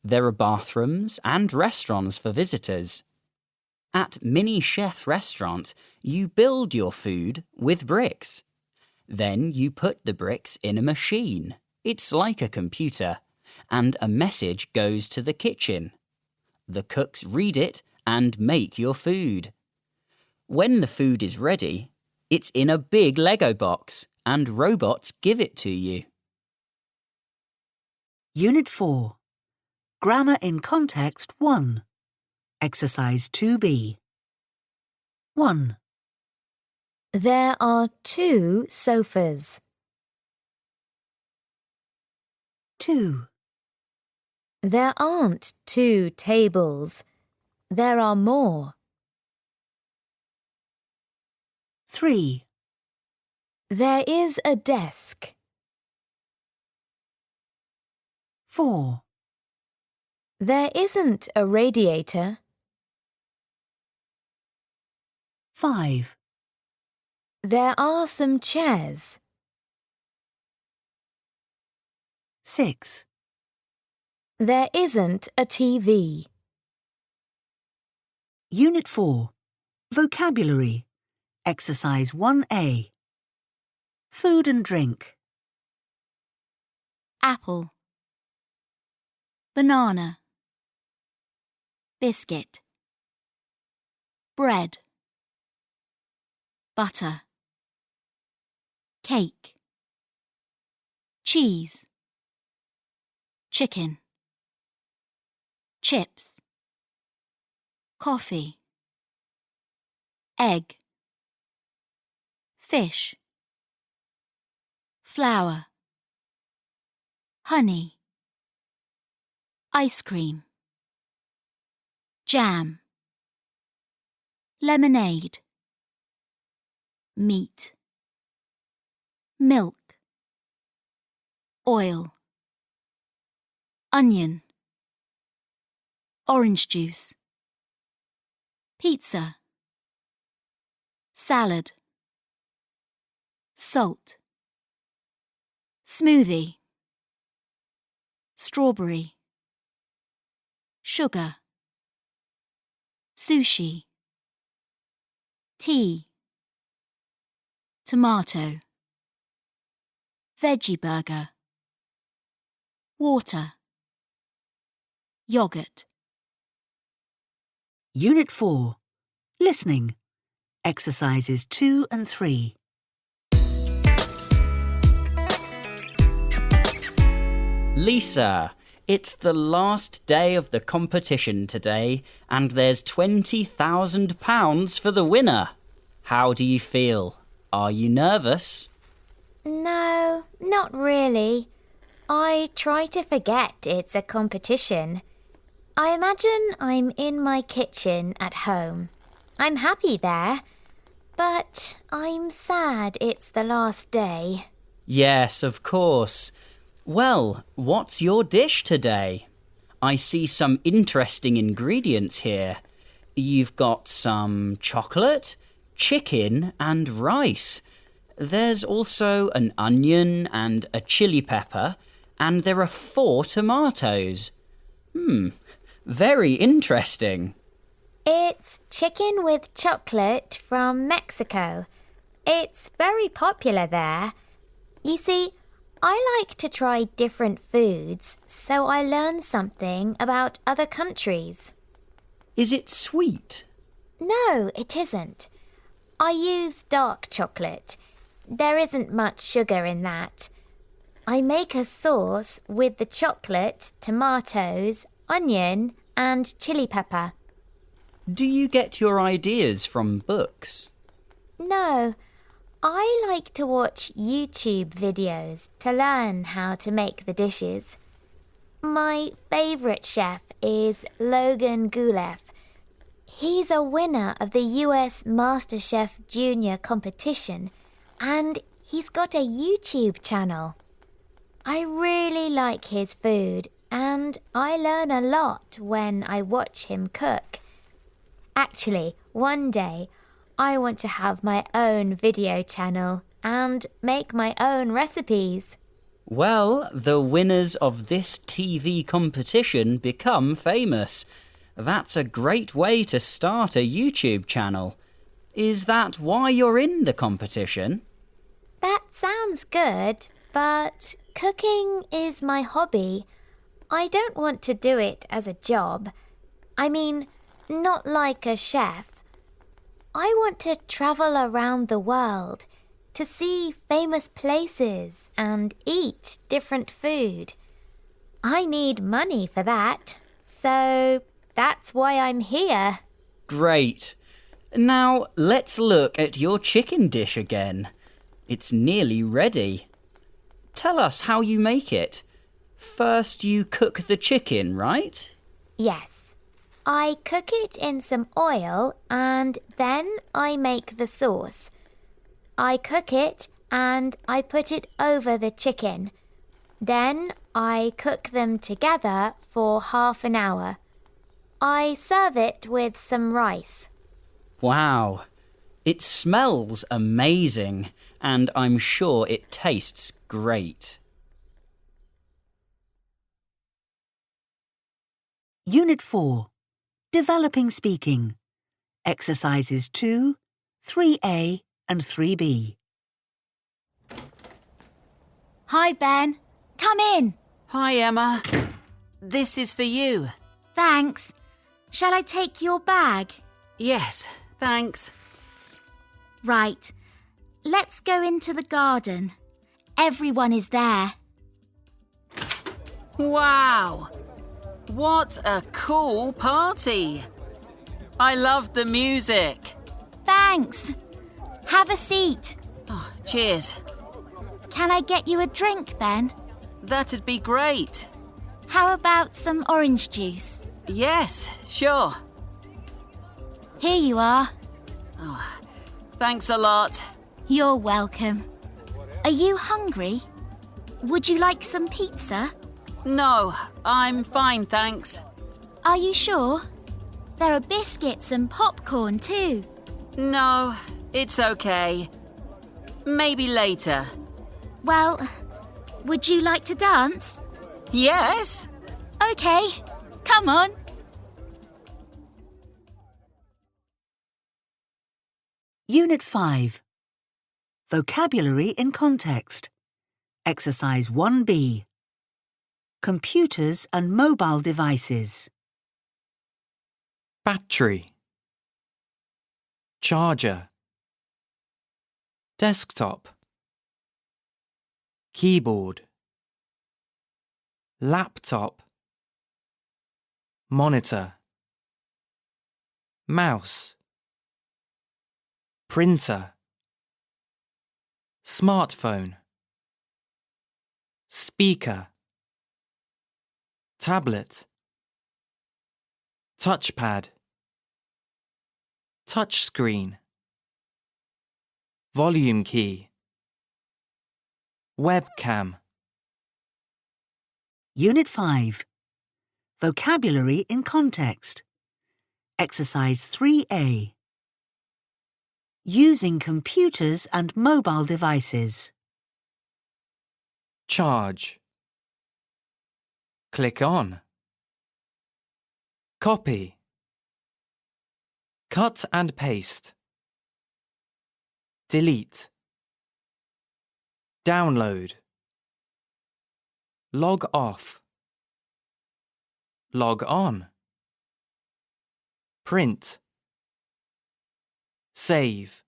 There are bathrooms and restaurants for visitors. At Mini Chef Restaurant, you build your food with bricks. Then you put the bricks in a machine. It's like a computer, and a message goes to the kitchen. The cooks read it and make your food. When the food is ready, it's in a big Lego box and robots give it to you. Unit 4. Grammar in Context 1. Exercise 2B. 1. There are 2 sofas. 2. There aren't 2 tables. There are more. 3. There is a desk. 4. There isn't a radiator. 5. There are some chairs. 6. There isn't a TV. Unit 4. Vocabulary. Exercise 1A. Food and drink. Apple, banana, biscuit, bread, butter, cake, cheese, chicken, chips, coffee, egg, fish, flour, honey, ice cream, jam, lemonade, meat, milk, oil, onion, orange juice, pizza, salad, salt, smoothie, strawberry, sugar, sushi, tea, tomato, veggie burger, water, yogurt. Unit 4. Listening. Exercises 2 and 3. Lisa, it's the last day of the competition today and there's £20,000 for the winner. How do you feel? Are you nervous? No, not really. I try to forget it's a competition. I imagine I'm in my kitchen at home. I'm happy there, but I'm sad it's the last day. Yes, of course. Well, what's your dish today? I see some interesting ingredients here. You've got some chocolate, chicken and rice. There's also an onion and a chili pepper, and there are 4 tomatoes. Very interesting. It's chicken with chocolate from Mexico. It's very popular there. You see, I like to try different foods, so I learn something about other countries. Is it sweet? No, it isn't. I use dark chocolate. There isn't much sugar in that. I make a sauce with the chocolate, tomatoes, onion, and chili pepper. Do you get your ideas from books? No, I like to watch YouTube videos to learn how to make the dishes. My favourite chef is Logan Gulev. He's a winner of the US MasterChef Junior competition, and he's got a YouTube channel. I really like his food, and I learn a lot when I watch him cook. Actually, one day, I want to have my own video channel and make my own recipes. Well, the winners of this TV competition become famous. That's a great way to start a YouTube channel. Is that why you're in the competition? That sounds good, but cooking is my hobby. I don't want to do it as a job. I mean, not like a chef. I want to travel around the world to see famous places and eat different food. I need money for that, so that's why I'm here. Great. Now let's look at your chicken dish again. It's nearly ready. Tell us how you make it. First you cook the chicken, right? Yes. I cook it in some oil and then I make the sauce. I cook it and I put it over the chicken. Then I cook them together for half an hour. I serve it with some rice. Wow. It smells amazing, and I'm sure it tastes great. Unit 4. Developing Speaking. Exercises 2, 3A and 3B. Hi, Ben. Come in. Hi, Emma. This is for you. Thanks. Shall I take your bag? Yes, thanks. Right. Let's go into the garden. Everyone is there. Wow! What a cool party! I loved the music. Thanks. Have a seat. Oh, cheers. Can I get you a drink, Ben? That'd be great. How about some orange juice? Yes, sure. Here you are. Thanks a lot. You're welcome. Are you hungry? Would you like some pizza? No, I'm fine, thanks. Are you sure? There are biscuits and popcorn too. No, it's okay. Maybe later. Well, would you like to dance? Yes? Okay, come on. Unit 5. Vocabulary in Context. Exercise 1B. Computers and mobile devices. Battery. Charger. Desktop. Keyboard. Laptop. Monitor. Mouse. Printer. Smartphone. Speaker. Tablet. Touchpad. Touchscreen. Volume key. Webcam. Unit 5. Vocabulary in Context. Exercise 3A. Using computers and mobile devices. Charge. Click on. Copy. Cut and paste. Delete. Download. Log off. Log on. Print. Save.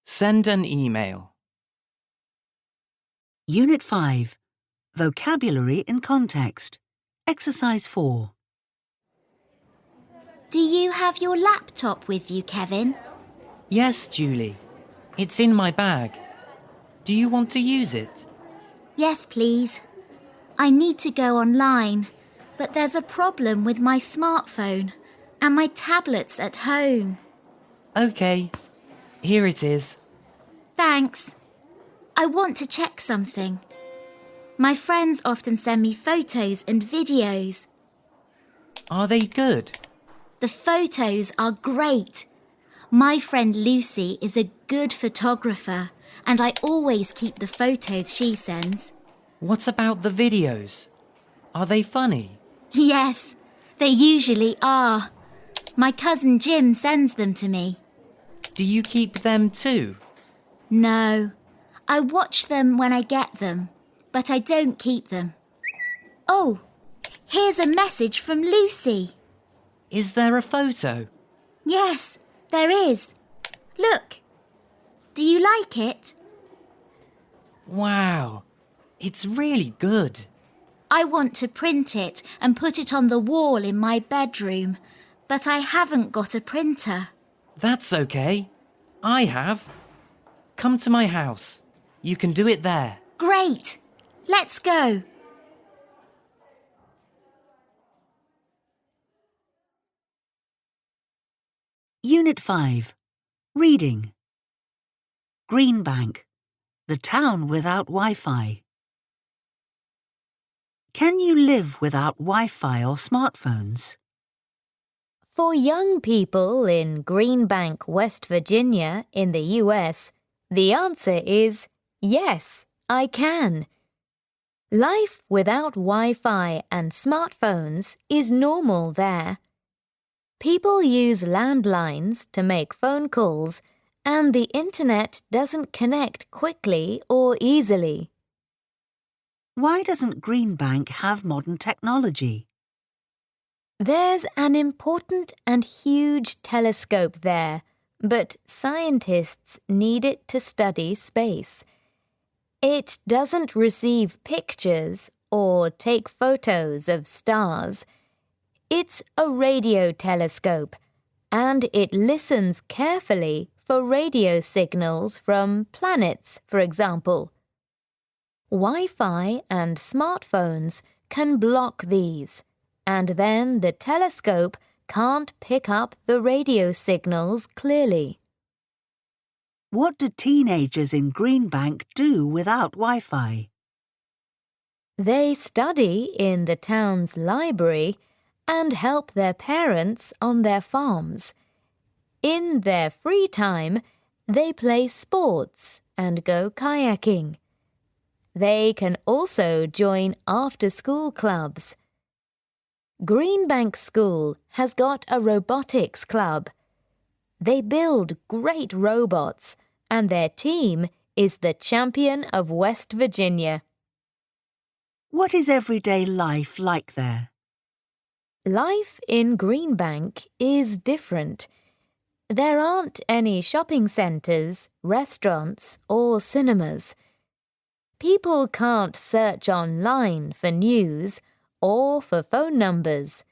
Send an email. Unit 5. Vocabulary in Context. Exercise 4. Do you have your laptop with you, Kevin? Yes, Julie. It's in my bag. Do you want to use it? Yes, please. I need to go online, but there's a problem with my smartphone and my tablets at home. Okay. Here it is. Thanks. I want to check something. My friends often send me photos and videos. Are they good? The photos are great. My friend Lucy is a good photographer, and I always keep the photos she sends. What about the videos? Are they funny? Yes, they usually are. My cousin Jim sends them to me. Do you keep them too? No, I watch them when I get them, but I don't keep them. Oh, Here's a message from Lucy. Is there a photo? Yes, there is. Look. Do you like it? Wow, it's really good. I want to print it and put it on the wall in my bedroom, but I haven't got a printer. That's okay. I have. Come to my house. You can do it there. Great. Let's go. Unit 5. Reading. Greenbank, the town without Wi-Fi. Can you live without Wi-Fi or smartphones? For young people in Greenbank, West Virginia, in the US, the answer is yes, I can. Life without Wi-Fi and smartphones is normal there. People use landlines to make phone calls, and the internet doesn't connect quickly or easily. Why doesn't Greenbank have modern technology? There's an important and huge telescope there, but scientists need it to study space. It doesn't receive pictures or take photos of stars. It's a radio telescope, and it listens carefully for radio signals from planets, for example. Wi-Fi and smartphones can block these, and then the telescope can't pick up the radio signals clearly. What do teenagers in Greenbank do without Wi-Fi? They study in the town's library and help their parents on their farms. In their free time, they play sports and go kayaking. They can also join after-school clubs. Greenbank School has got a robotics club. They build great robots, and their team is the champion of West Virginia. What is everyday life like there? Life in Greenbank is different. There aren't any shopping centres, restaurants, or cinemas. People can't search online for news or for phone numbers.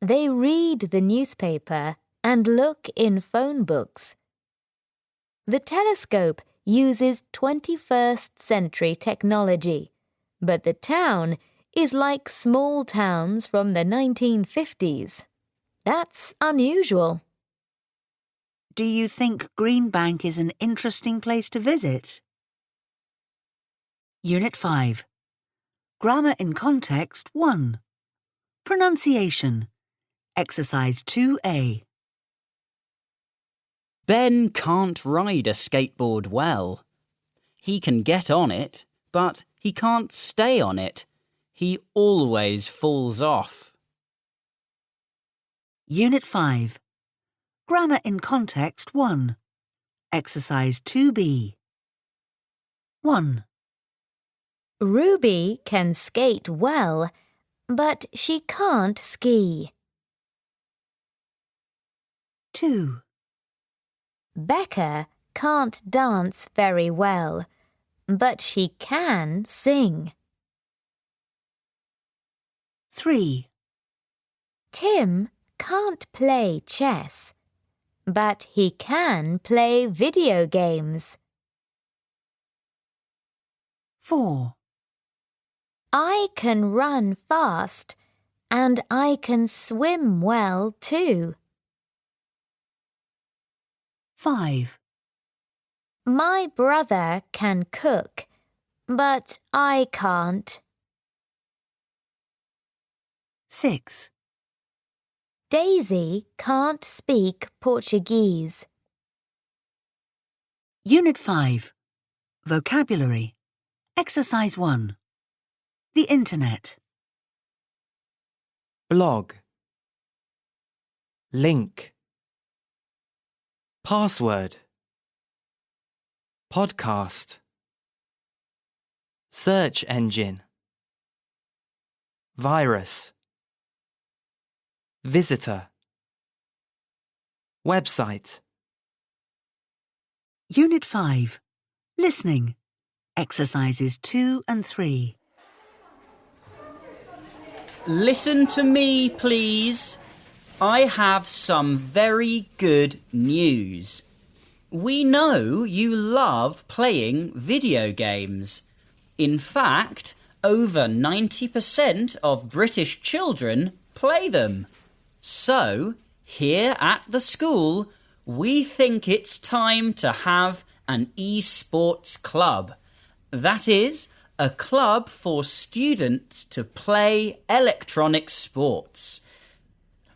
They read the newspaper and look in phone books. The telescope uses 21st century technology, but the town is like small towns from the 1950s. That's unusual. Do you think Greenbank is an interesting place to visit? Unit 5. Grammar in Context 1. Pronunciation. Exercise 2A. Ben can't ride a skateboard well. He can get on it, but he can't stay on it. He always falls off. Unit 5. Grammar in Context 1. Exercise 2B. 1. Ruby can skate well, but she can't ski. 2. Becca can't dance very well, but she can sing. 3. Tim can't play chess, but he can play video games. 4. I can run fast, and I can swim well too. 5. My brother can cook, but I can't. 6. Daisy can't speak Portuguese. Unit 5. Vocabulary. Exercise 1. The Internet. Blog. Link. Password. Podcast. Search engine. virus. Visitor. Website. Unit 5. Listening. Exercises 2 and 3. Listen to me, please. I have some very good news. We know you love playing video games. In fact, over 90% of British children play them. So, here at the school, we think it's time to have an eSports club. That is, a club for students to play electronic sports.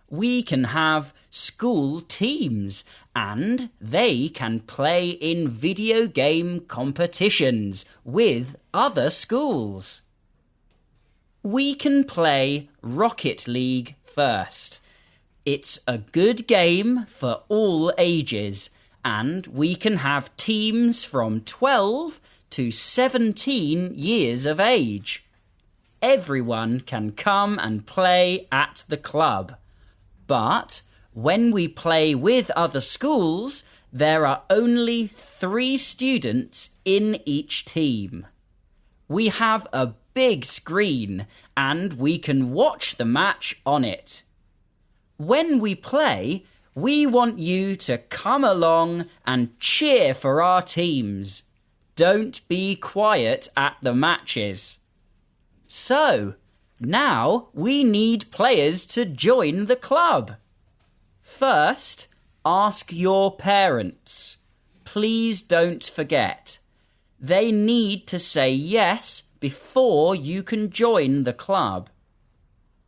We can have school teams and they can play in video game competitions with other schools. We can play Rocket League first. It's a good game for all ages, and we can have teams from 12 to 17 years of age. Everyone can come and play at the club. But when we play with other schools, there are only 3 students in each team. We have a big screen and we can watch the match on it. When we play, we want you to come along and cheer for our teams. Don't be quiet at the matches. So, now we need players to join the club. First, ask your parents. Please don't forget. They need to say yes before you can join the club.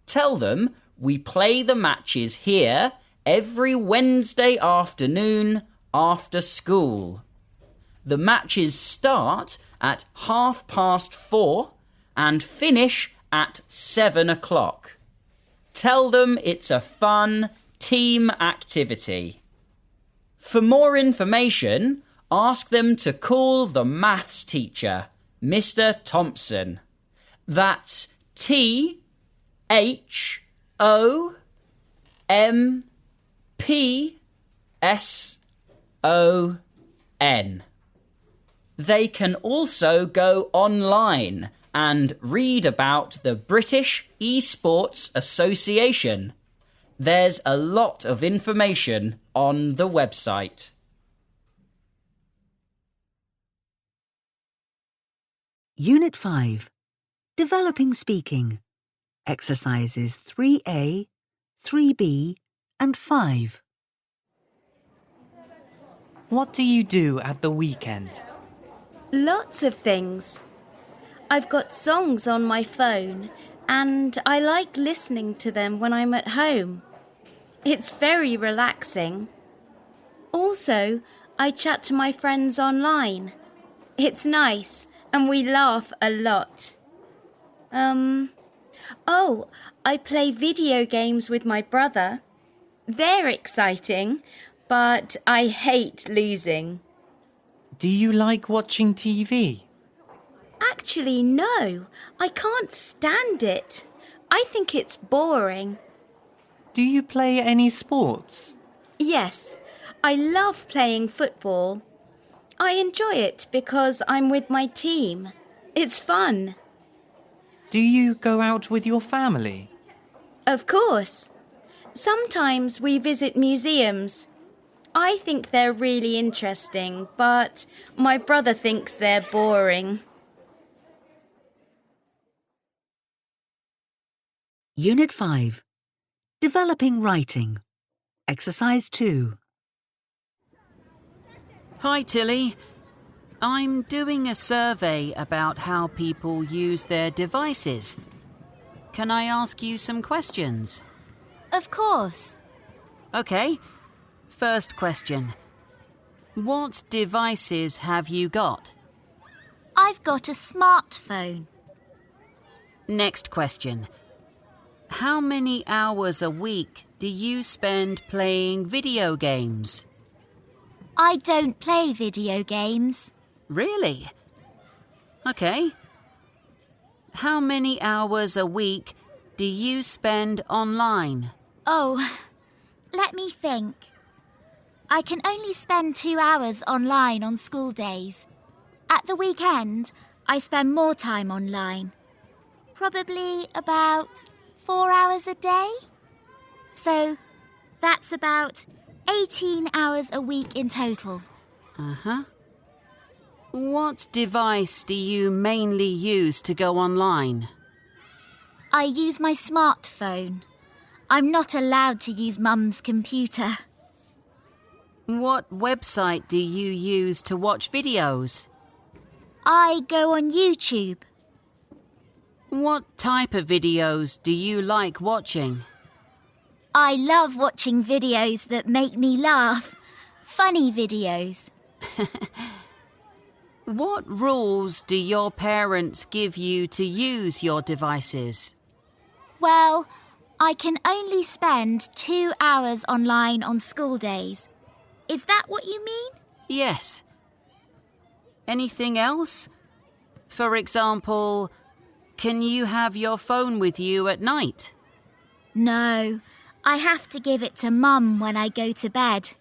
Tell them we play the matches here every Wednesday afternoon after school. The matches start at 4:30 and finish at 7 o'clock. Tell them it's a fun team activity. For more information, ask them to call the maths teacher, Mr. Thompson. That's THOMPSON. They can also go online and read about the British eSports Association. There's a lot of information on the website. Unit 5. Developing Speaking. Exercises 3A, 3B and 5. What do you do at the weekend? Lots of things. I've got songs on my phone and I like listening to them when I'm at home. It's very relaxing. Also, I chat to my friends online. It's nice and we laugh a lot. I play video games with my brother. They're exciting, but I hate losing. Do you like watching TV? Actually, no. I can't stand it. I think it's boring. Do you play any sports? Yes, I love playing football. I enjoy it because I'm with my team. It's fun. Do you go out with your family? Of course. Sometimes we visit museums. I think they're really interesting, but my brother thinks they're boring. Unit 5. Developing Writing. Exercise 2. Hi, Tilly. I'm doing a survey about how people use their devices. Can I ask you some questions? Of course. Okay. First question. What devices have you got? I've got a smartphone. Next question. How many hours a week do you spend playing video games? I don't play video games. Really? Okay. How many hours a week do you spend online? Oh, let me think. I can only spend 2 hours online on school days. At the weekend, I spend more time online. Probably about 4 hours a day. So that's about 18 hours a week in total. Uh-huh. What device do you mainly use to go online? I use my smartphone. I'm not allowed to use Mum's computer. What website do you use to watch videos? I go on YouTube. What type of videos do you like watching? I love watching videos that make me laugh. Funny videos. What rules do your parents give you to use your devices? Well, I can only spend 2 hours online on school days. Is that what you mean? Yes. Anything else? For example, can you have your phone with you at night? No, I have to give it to Mum when I go to bed.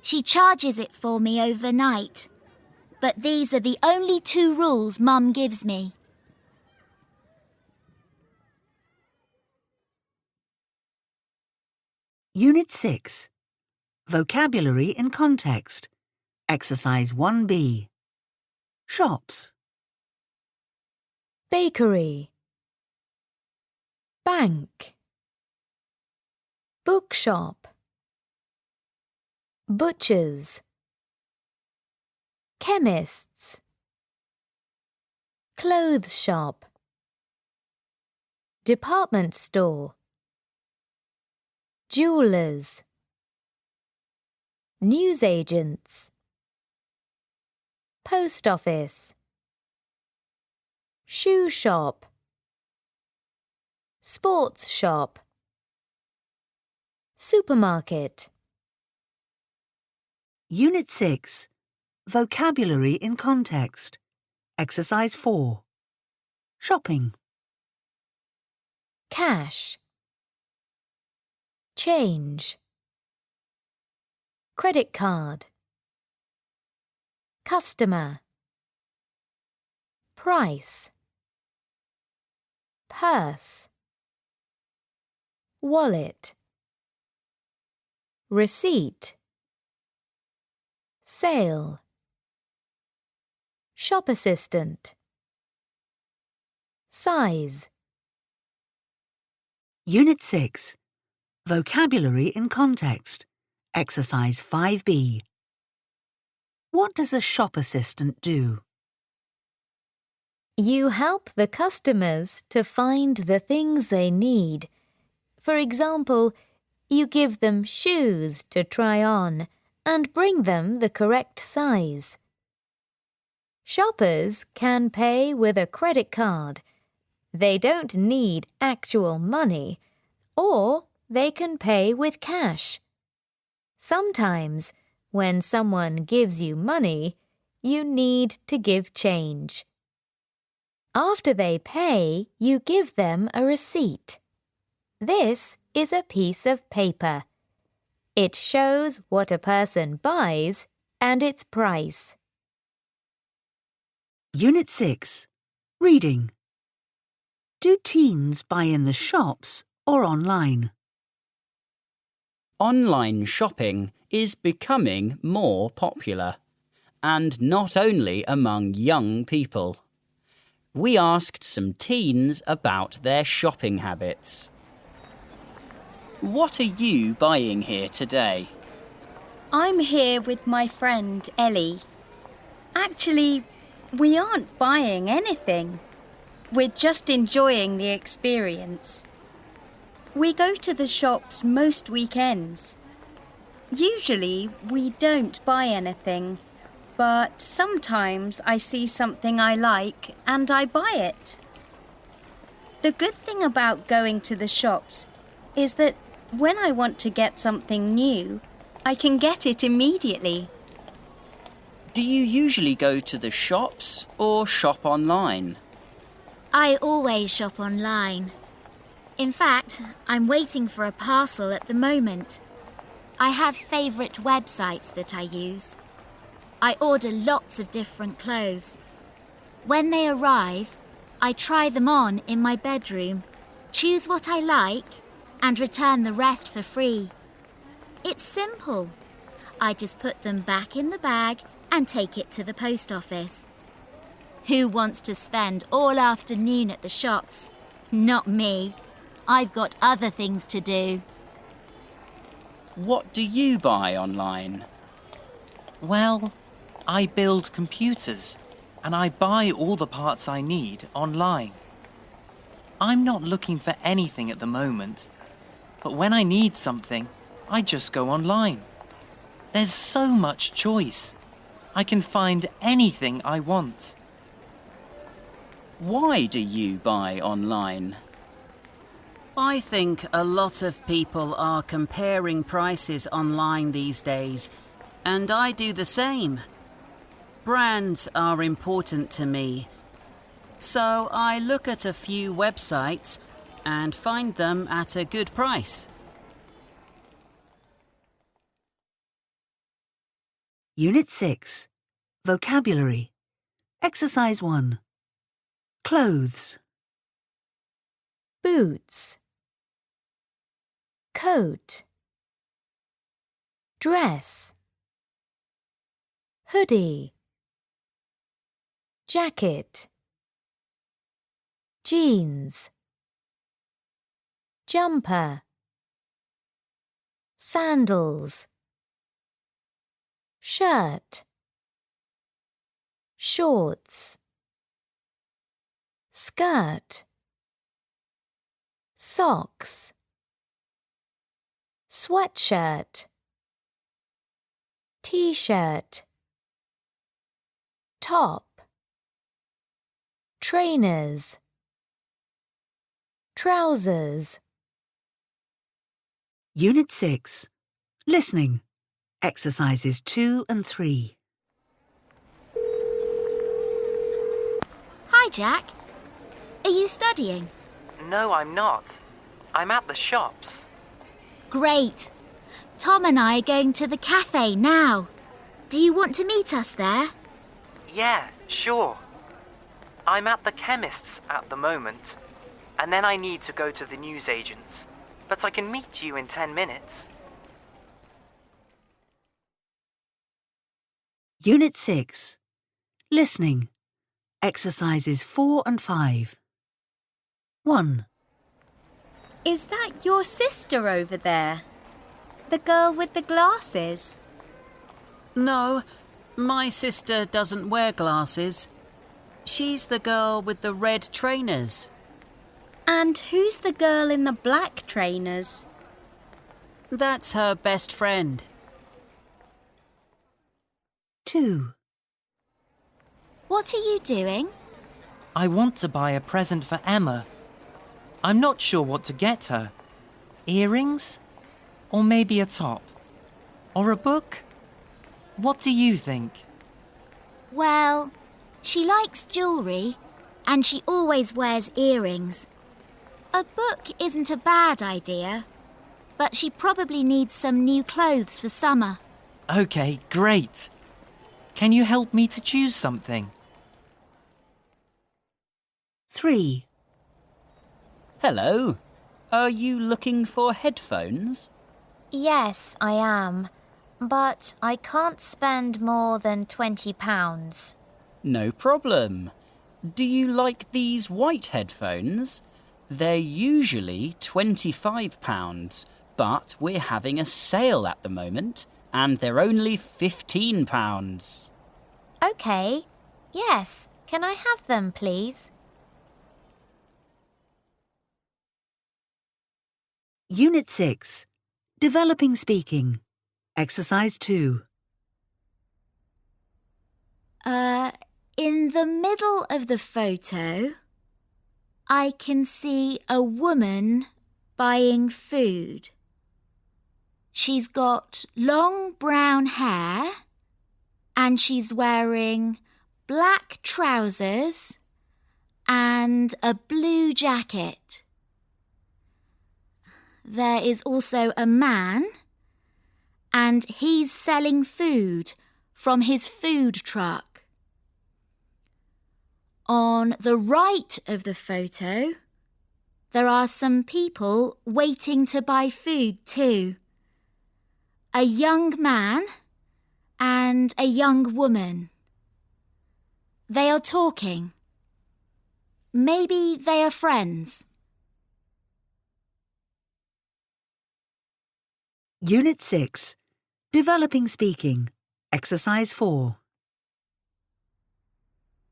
She charges it for me overnight. But these are the only 2 rules Mum gives me. Unit 6. Vocabulary in Context. Exercise 1B. Shops. Bakery. Bank. Bookshop. Butchers. Chemists. Clothes shop. Department store. Jewelers. Newsagents. Post office. Shoe shop. Sports shop. Supermarket. Unit 6. Vocabulary in Context. Exercise 4. Shopping. Cash. Change. Credit card. Customer. Price. Purse. Wallet. Receipt. Sale. Shop assistant. Size. Unit 6. Vocabulary in Context. Exercise 5B. What does a shop assistant do? You help the customers to find the things they need. For example, you give them shoes to try on and bring them the correct size. Shoppers can pay with a credit card. They don't need actual money, or they can pay with cash. Sometimes, when someone gives you money, you need to give change. After they pay, you give them a receipt. This is a piece of paper. It shows what a person buys and its price. Unit 6. Reading. Do teens buy in the shops or online? Online shopping is becoming more popular, and not only among young people. We asked some teens about their shopping habits. What are you buying here today? I'm here with my friend Ellie. Actually, we aren't buying anything. We're just enjoying the experience. We go to the shops most weekends. Usually, we don't buy anything, but sometimes I see something I like and I buy it. The good thing about going to the shops is that when I want to get something new, I can get it immediately. Do you usually go to the shops or shop online? I always shop online. In fact, I'm waiting for a parcel at the moment. I have favourite websites that I use. I order lots of different clothes. When they arrive, I try them on in my bedroom, choose what I like, and return the rest for free. It's simple. I just put them back in the bag and take it to the post office. Who wants to spend all afternoon at the shops? Not me. I've got other things to do. What do you buy online? Well, I build computers and I buy all the parts I need online. I'm not looking for anything at the moment, but when I need something, I just go online. There's so much choice. I can find anything I want. Why do you buy online? I think a lot of people are comparing prices online these days, and I do the same. Brands are important to me, so I look at a few websites and find them at a good price. Unit 6. Vocabulary. Exercise 1. Clothes. Boots. Coat. Dress. Hoodie. Jacket. Jeans. Jumper. Sandals. Shirt. Shorts. Skirt. Socks. Sweatshirt. T-shirt. Top. Trainers. Trousers. Unit 6. Listening. Exercises 2 and 3. Hi, Jack. Are you studying? No, I'm not. I'm at the shops. Great. Tom and I are going to the cafe now. Do you want to meet us there? Yeah, sure. I'm at the chemist's at the moment, and then I need to go to the newsagent's, but I can meet you in 10 minutes. Unit 6. Listening. Exercises 4 and 5. 1. Is that your sister over there? The girl with the glasses? No, my sister doesn't wear glasses. She's the girl with the red trainers. And who's the girl in the black trainers? That's her best friend. 2. What are you doing? I want to buy a present for Emma. I'm not sure what to get her. Earrings? Or maybe a top? Or a book? What do you think? Well, she likes jewellery and she always wears earrings. A book isn't a bad idea, but she probably needs some new clothes for summer. Okay, great. Can you help me to choose something? 3. Hello. Are you looking for headphones? Yes, I am. But I can't spend more than £20. No problem. Do you like these white headphones? They're usually £25, but we're having a sale at the moment, and they're only £15. OK. Yes. Can I have them, please? Unit 6. Developing speaking. Exercise 2. In the middle of the photo, I can see a woman buying food. She's got long brown hair and she's wearing black trousers and a blue jacket. there is also a man, and he's selling food from his food truck. On the right of the photo, there are some people waiting to buy food too. A young man and a young woman. They are talking. Maybe they are friends. Unit 6. Developing Speaking. Exercise 4.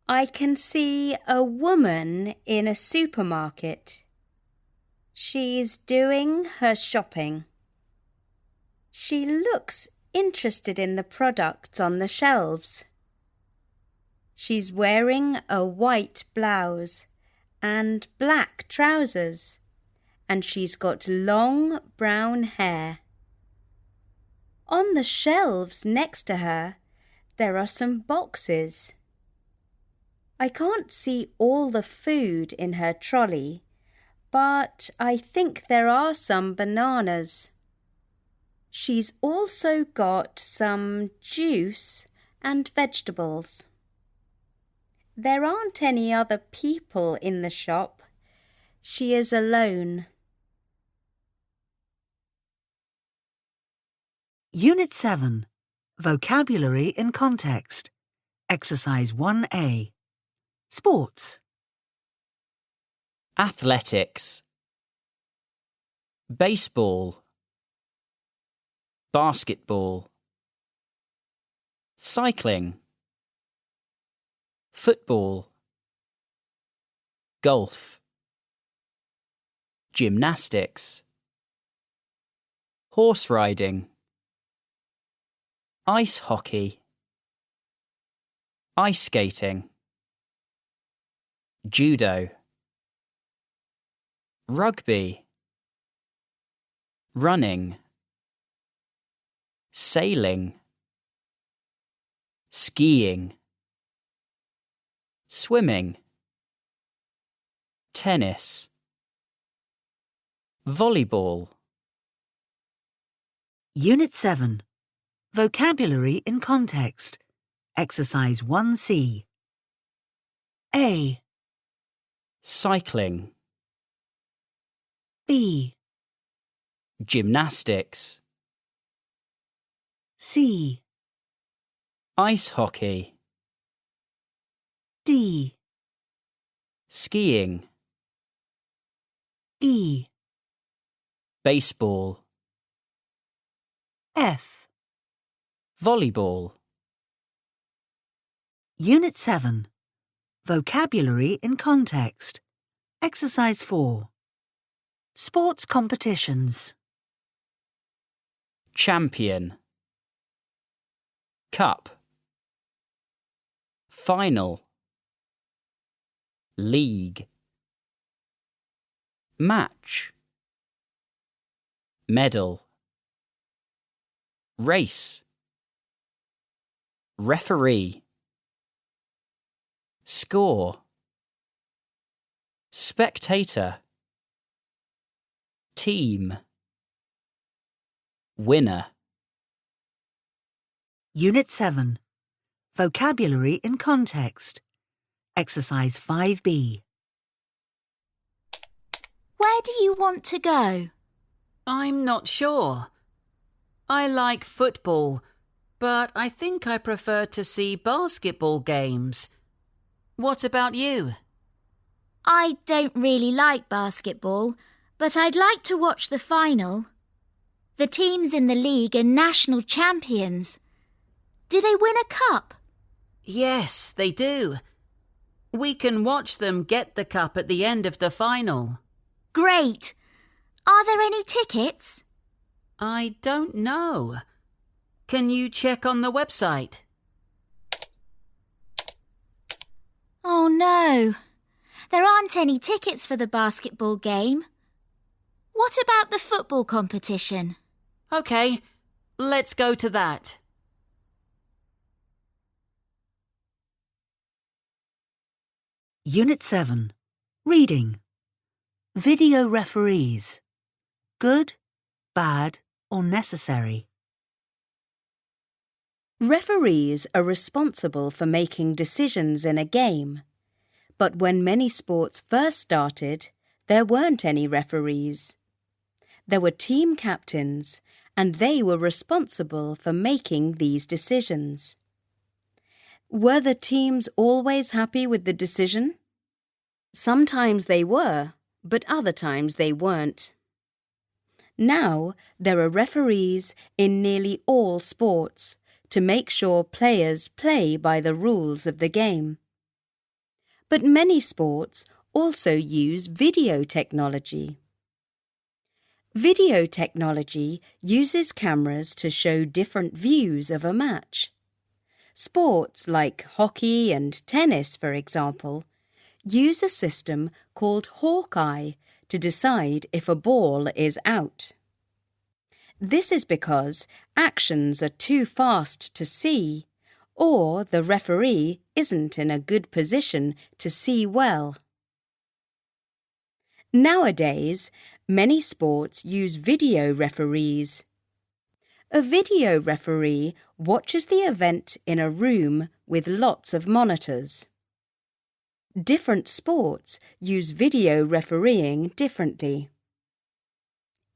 I can see a woman in a supermarket. She's doing her shopping. She looks interested in the products on the shelves. She's wearing a white blouse and black trousers, and she's got long brown hair. On the shelves next to her, there are some boxes. I can't see all the food in her trolley, but I think there are some bananas. She's also got some juice and vegetables. There aren't any other people in the shop. She is alone. Unit 7. Vocabulary in Context. Exercise 1A. Sports. Athletics. Baseball. Basketball. Cycling. Football. Golf. Gymnastics. Horse riding. Ice hockey. Ice skating. Judo. Rugby. Running. Sailing. Skiing. Swimming. Tennis. Volleyball. Unit 7. Vocabulary in Context. Exercise 1C. A. Cycling. B. Gymnastics. C. Ice hockey. D. Skiing. E. Baseball. F. Volleyball. Unit 7. Vocabulary in Context. Exercise 4. Sports competitions. Champion. Cup. Final. League. Match. Medal. Race. Referee. Score. Spectator. Team. Winner. Unit 7. Vocabulary in Context. Exercise 5B. Where do you want to go? I'm not sure. I like football, but I think I prefer to see basketball games. What about you? I don't really like basketball, but I'd like to watch the final. The teams in the league are national champions. Do they win a cup? Yes, they do. We can watch them get the cup at the end of the final. Great! Are there any tickets? I don't know. Can you check on the website? Oh no, there aren't any tickets for the basketball game. What about the football competition? OK, let's go to that. Unit 7. Reading. Video referees. good, bad, or necessary. Referees are responsible for making decisions in a game, but when many sports first started, there weren't any referees. There were team captains, and they were responsible for making these decisions. Were the teams always happy with the decision? Sometimes they were, but other times they weren't. Now there are referees in nearly all sports to make sure players play by the rules of the game. But many sports also use video technology. Video technology uses cameras to show different views of a match. Sports like hockey and tennis, for example, use a system called Hawkeye to decide if a ball is out. This is because actions are too fast to see, or the referee isn't in a good position to see well. Nowadays, many sports use video referees. A video referee watches the event in a room with lots of monitors. Different sports use video refereeing differently.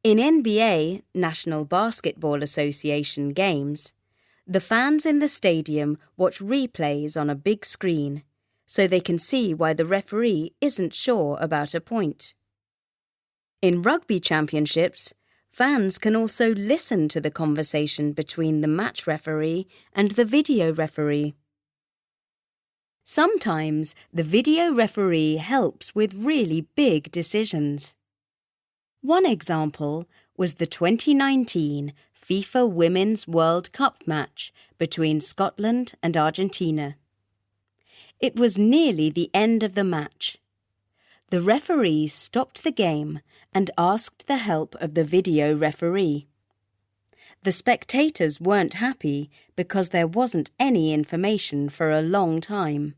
In NBA, National Basketball Association games, the fans in the stadium watch replays on a big screen so they can see why the referee isn't sure about a point. In rugby championships, fans can also listen to the conversation between the match referee and the video referee. Sometimes the video referee helps with really big decisions. One example was the 2019 FIFA Women's World Cup match between Scotland and Argentina. It was nearly the end of the match. The referee stopped the game and asked the help of the video referee. The spectators weren't happy because there wasn't any information for a long time.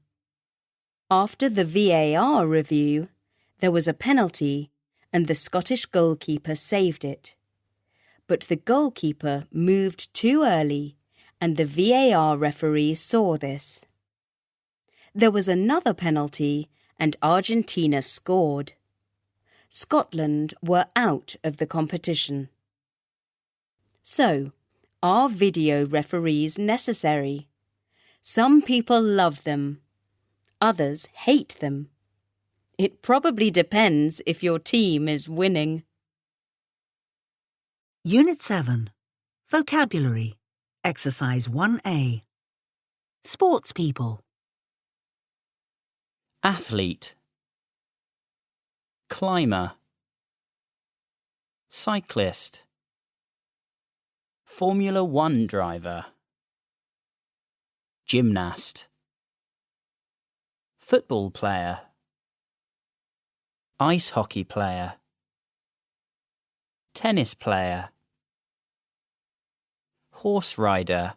After the VAR review, there was a penalty and the Scottish goalkeeper saved it. But the goalkeeper moved too early and the VAR referee saw this. There was another penalty and Argentina scored. Scotland were out of the competition. So, are video referees necessary? Some people love them. Others hate them. It probably depends if your team is winning. Unit 7. Vocabulary. Exercise 1A. Sports people. Athlete, climber, cyclist, Formula One driver, gymnast, football player, ice hockey player, tennis player, horse rider,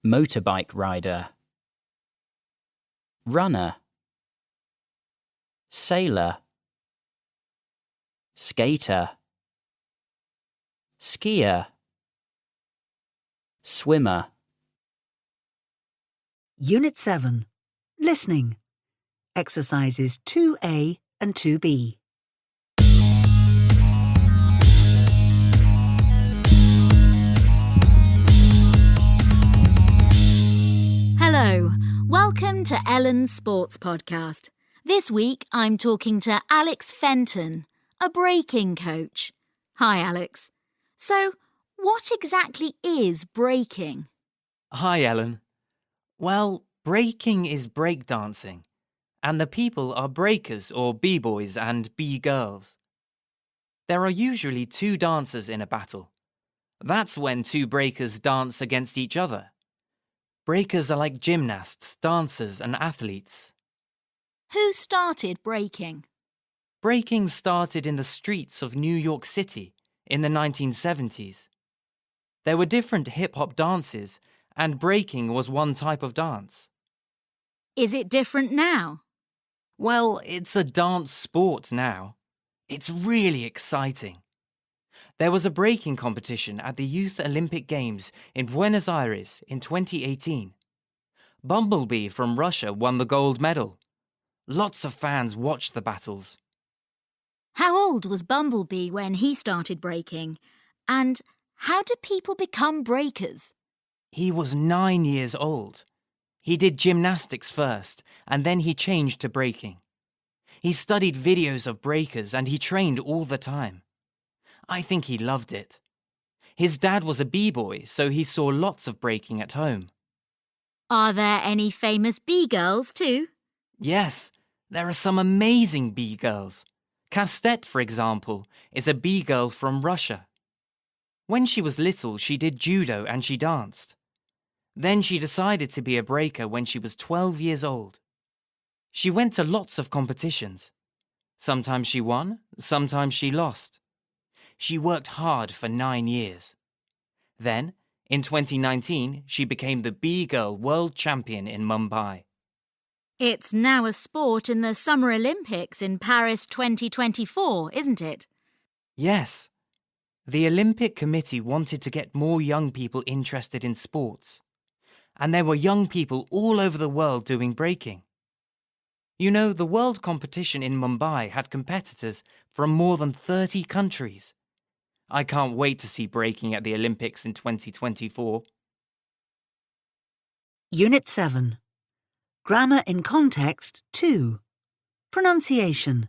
motorbike rider, runner, sailor, skater, skier, swimmer. Unit 7. Listening. Exercises 2A and 2B. Hello, welcome to Ellen's Sports Podcast. This week I'm talking to Alex Fenton, a breaking coach. Hi, Alex. So, what exactly is breaking? Hi, Ellen. Well, breaking is breakdancing, and the people are breakers or b-boys and b-girls. There are usually two dancers in a battle. That's when two breakers dance against each other. Breakers are like gymnasts, dancers, and athletes. Who started breaking? Breaking started in the streets of New York City in the 1970s. There were different hip-hop dances, and breaking was one type of dance. Is it different now? Well, it's a dance sport now. It's really exciting. There was a breaking competition at the Youth Olympic Games in Buenos Aires in 2018. Bumblebee from Russia won the gold medal. Lots of fans watched the battles. How old was Bumblebee when he started breaking? And how do people become breakers? He was 9 years old. He did gymnastics first, and then he changed to breaking. He studied videos of breakers and he trained all the time. I think he loved it. His dad was a b-boy, so he saw lots of breaking at home. Are there any famous B-girls too? Yes, there are some amazing b-girls. Kastet, for example, is a b-girl from Russia. When she was little, she did judo and she danced. Then she decided to be a breaker when she was 12 years old. She went to lots of competitions. Sometimes she won, sometimes she lost. She worked hard for 9 years. Then, in 2019, she became the B-girl world champion in Mumbai. It's now a sport in the Summer Olympics in Paris 2024, isn't it? Yes. The Olympic Committee wanted to get more young people interested in sports. And there were young people all over the world doing breaking. You know, the world competition in Mumbai had competitors from more than 30 countries. I can't wait to see breaking at the Olympics in 2024. Unit 7. Grammar in Context 2. Pronunciation.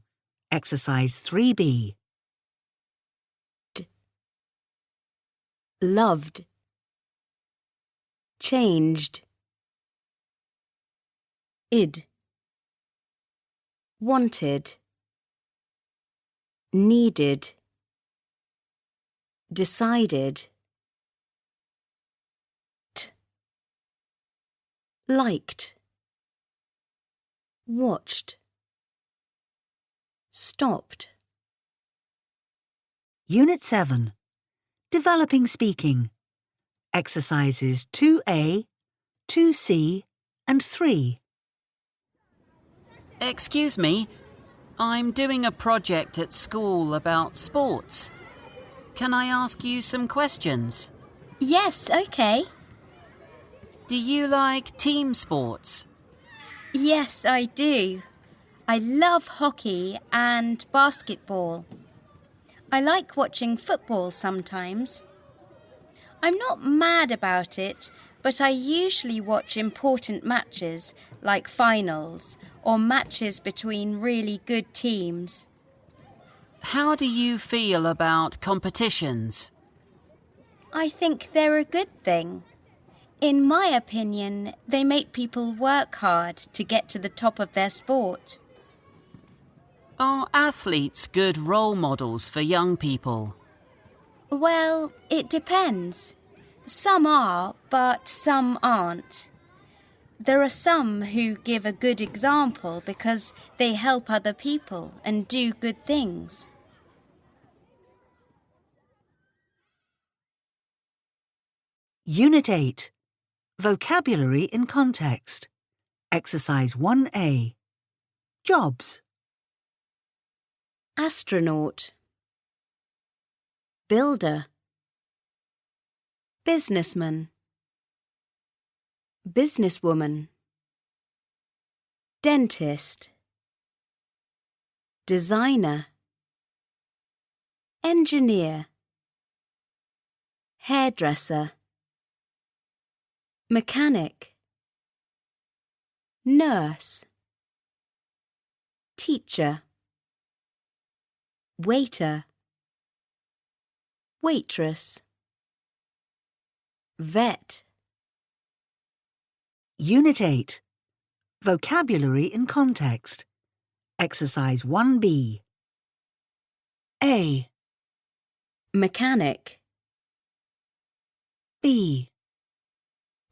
Exercise 3B. Loved, changed, id, wanted, needed, decided, liked, watched, stopped. Unit 7. Developing Speaking. Exercises 2A, 2C and 3. Excuse me, I'm doing a project at school about sports. Can I ask you some questions? Yes, okay. Do you like team sports? Yes, I do. I love hockey and basketball. I like watching football sometimes. I'm not mad about it, but I usually watch important matches like finals or matches between really good teams. How do you feel about competitions? I think they're a good thing. In my opinion, they make people work hard to get to the top of their sport. Are athletes good role models for young people? Well, it depends. Some are, but some aren't. There are some who give a good example because they help other people and do good things. Unit 8. Vocabulary in Context. Exercise 1A. Jobs. Astronaut, builder, businessman, businesswoman, dentist, designer, engineer, hairdresser, mechanic, nurse, teacher, waiter, waitress, vet. Unit 8. Vocabulary in Context. Exercise 1B. A. Mechanic, B.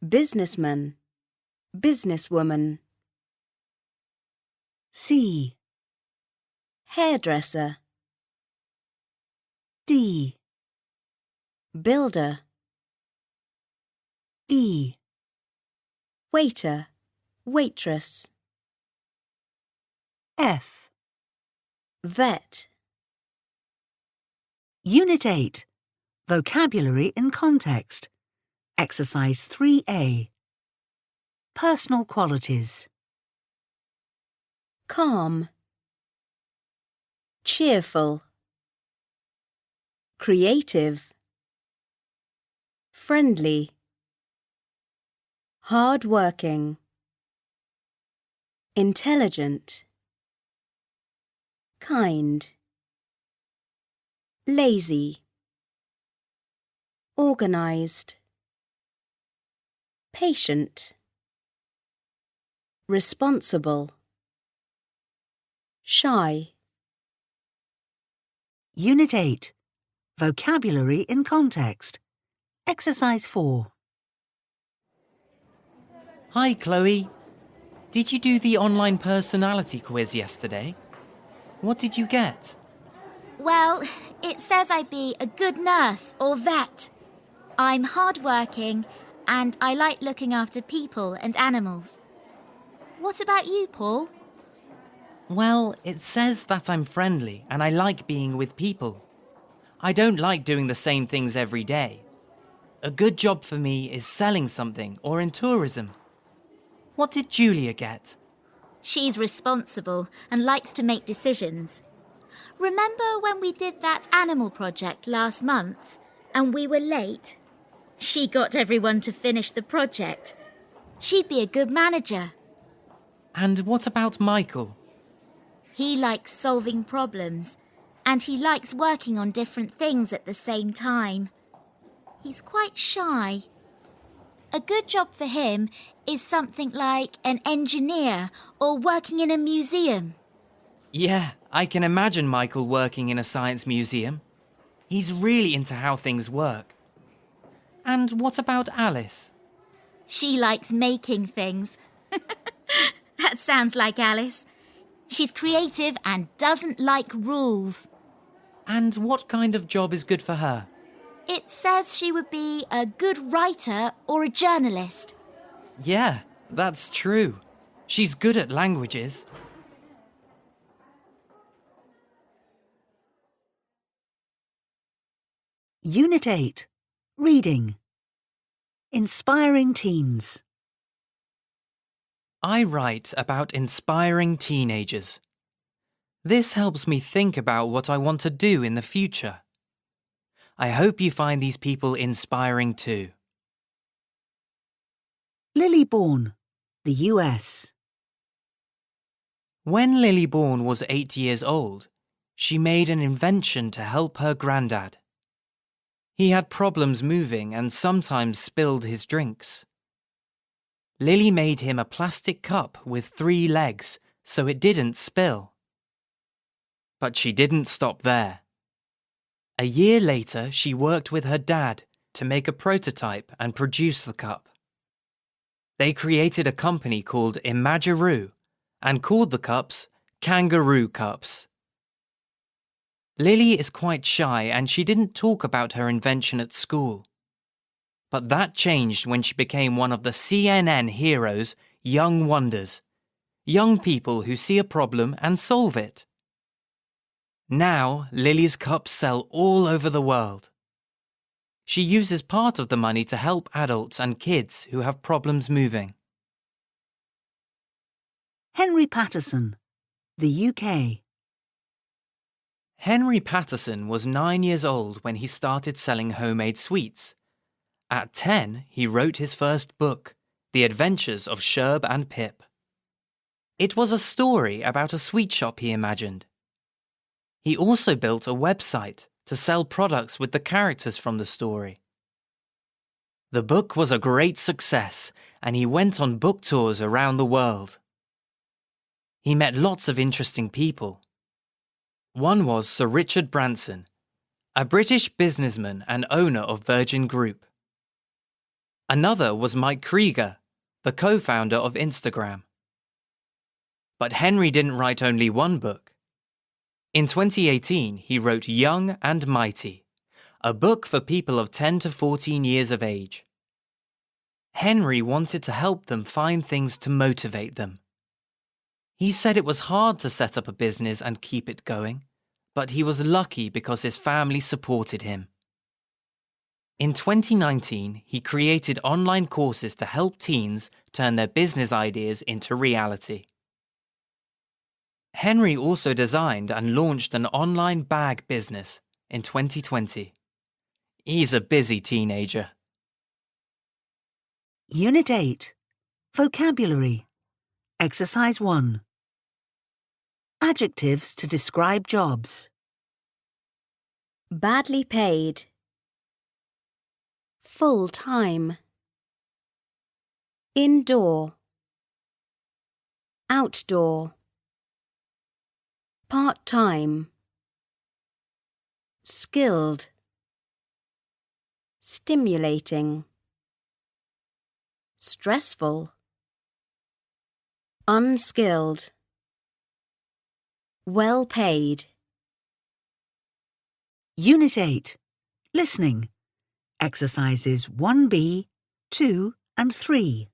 businessman, businesswoman, C. hairdresser, D. builder, E. waiter, waitress, F. vet, Unit 8. Vocabulary in Context. Exercise 3A. Personal qualities. Calm, cheerful, creative, friendly, hard-working, intelligent, kind, lazy, organized, patient, responsible, shy. Unit 8. Vocabulary in Context. Exercise 4. Hi, Chloe. Did you do the online personality quiz yesterday? What did you get? Well, it says I'd be a good nurse or vet. I'm hardworking and I like looking after people and animals. What about you, Paul? Well, it says that I'm friendly and I like being with people. I don't like doing the same things every day. A good job for me is selling something or in tourism. What did Julia get? She's responsible and likes to make decisions. Remember when we did that animal project last month and we were late? She got everyone to finish the project. She'd be a good manager. And what about Michael? He likes solving problems and he likes working on different things at the same time. He's quite shy. A good job for him is something like an engineer or working in a museum. Yeah, I can imagine Michael working in a science museum. He's really into how things work. And what about Alice? She likes making things. That sounds like Alice. She's creative and doesn't like rules. And what kind of job is good for her? It says she would be a good writer or a journalist. Yeah, that's true. She's good at languages. Unit 8. Reading. Inspiring Teens. I write about inspiring teenagers. This helps me think about what I want to do in the future. I hope you find these people inspiring too. Lily Bourne, the US. When Lily Bourne was 8 years old, she made an invention to help her granddad. He had problems moving and sometimes spilled his drinks. Lily made him a plastic cup with 3 legs so it didn't spill. But she didn't stop there. A year later, she worked with her dad to make a prototype and produce the cup. They created a company called Imagaroo and called the cups Kangaroo Cups. Lily is quite shy and she didn't talk about her invention at school. But that changed when she became one of the CNN heroes, Young Wonders, young people who see a problem and solve it. Now, Lily's cups sell all over the world. She uses part of the money to help adults and kids who have problems moving. Henry Patterson, the UK. Henry Patterson was 9 years old when he started selling homemade sweets. At 10, he wrote his first book, The Adventures of Sherb and Pip. It was a story about a sweet shop he imagined. He also built a website to sell products with the characters from the story. The book was a great success, and he went on book tours around the world. He met lots of interesting people. One was Sir Richard Branson, a British businessman and owner of Virgin Group. Another was Mike Krieger, the co-founder of Instagram. But Henry didn't write only one book. In 2018, he wrote Young and Mighty, a book for people of 10 to 14 years of age. Henry wanted to help them find things to motivate them. He said it was hard to set up a business and keep it going, but he was lucky because his family supported him. In 2019, he created online courses to help teens turn their business ideas into reality. Henry also designed and launched an online bag business in 2020. He's a busy teenager. Unit 8. Vocabulary. Exercise 1. Adjectives to describe jobs. Badly paid. Full time. Indoor. Outdoor. Part-time. Skilled. Stimulating. Stressful. Unskilled. Well paid. Unit 8. Listening. Exercises 1B, 2 and 3.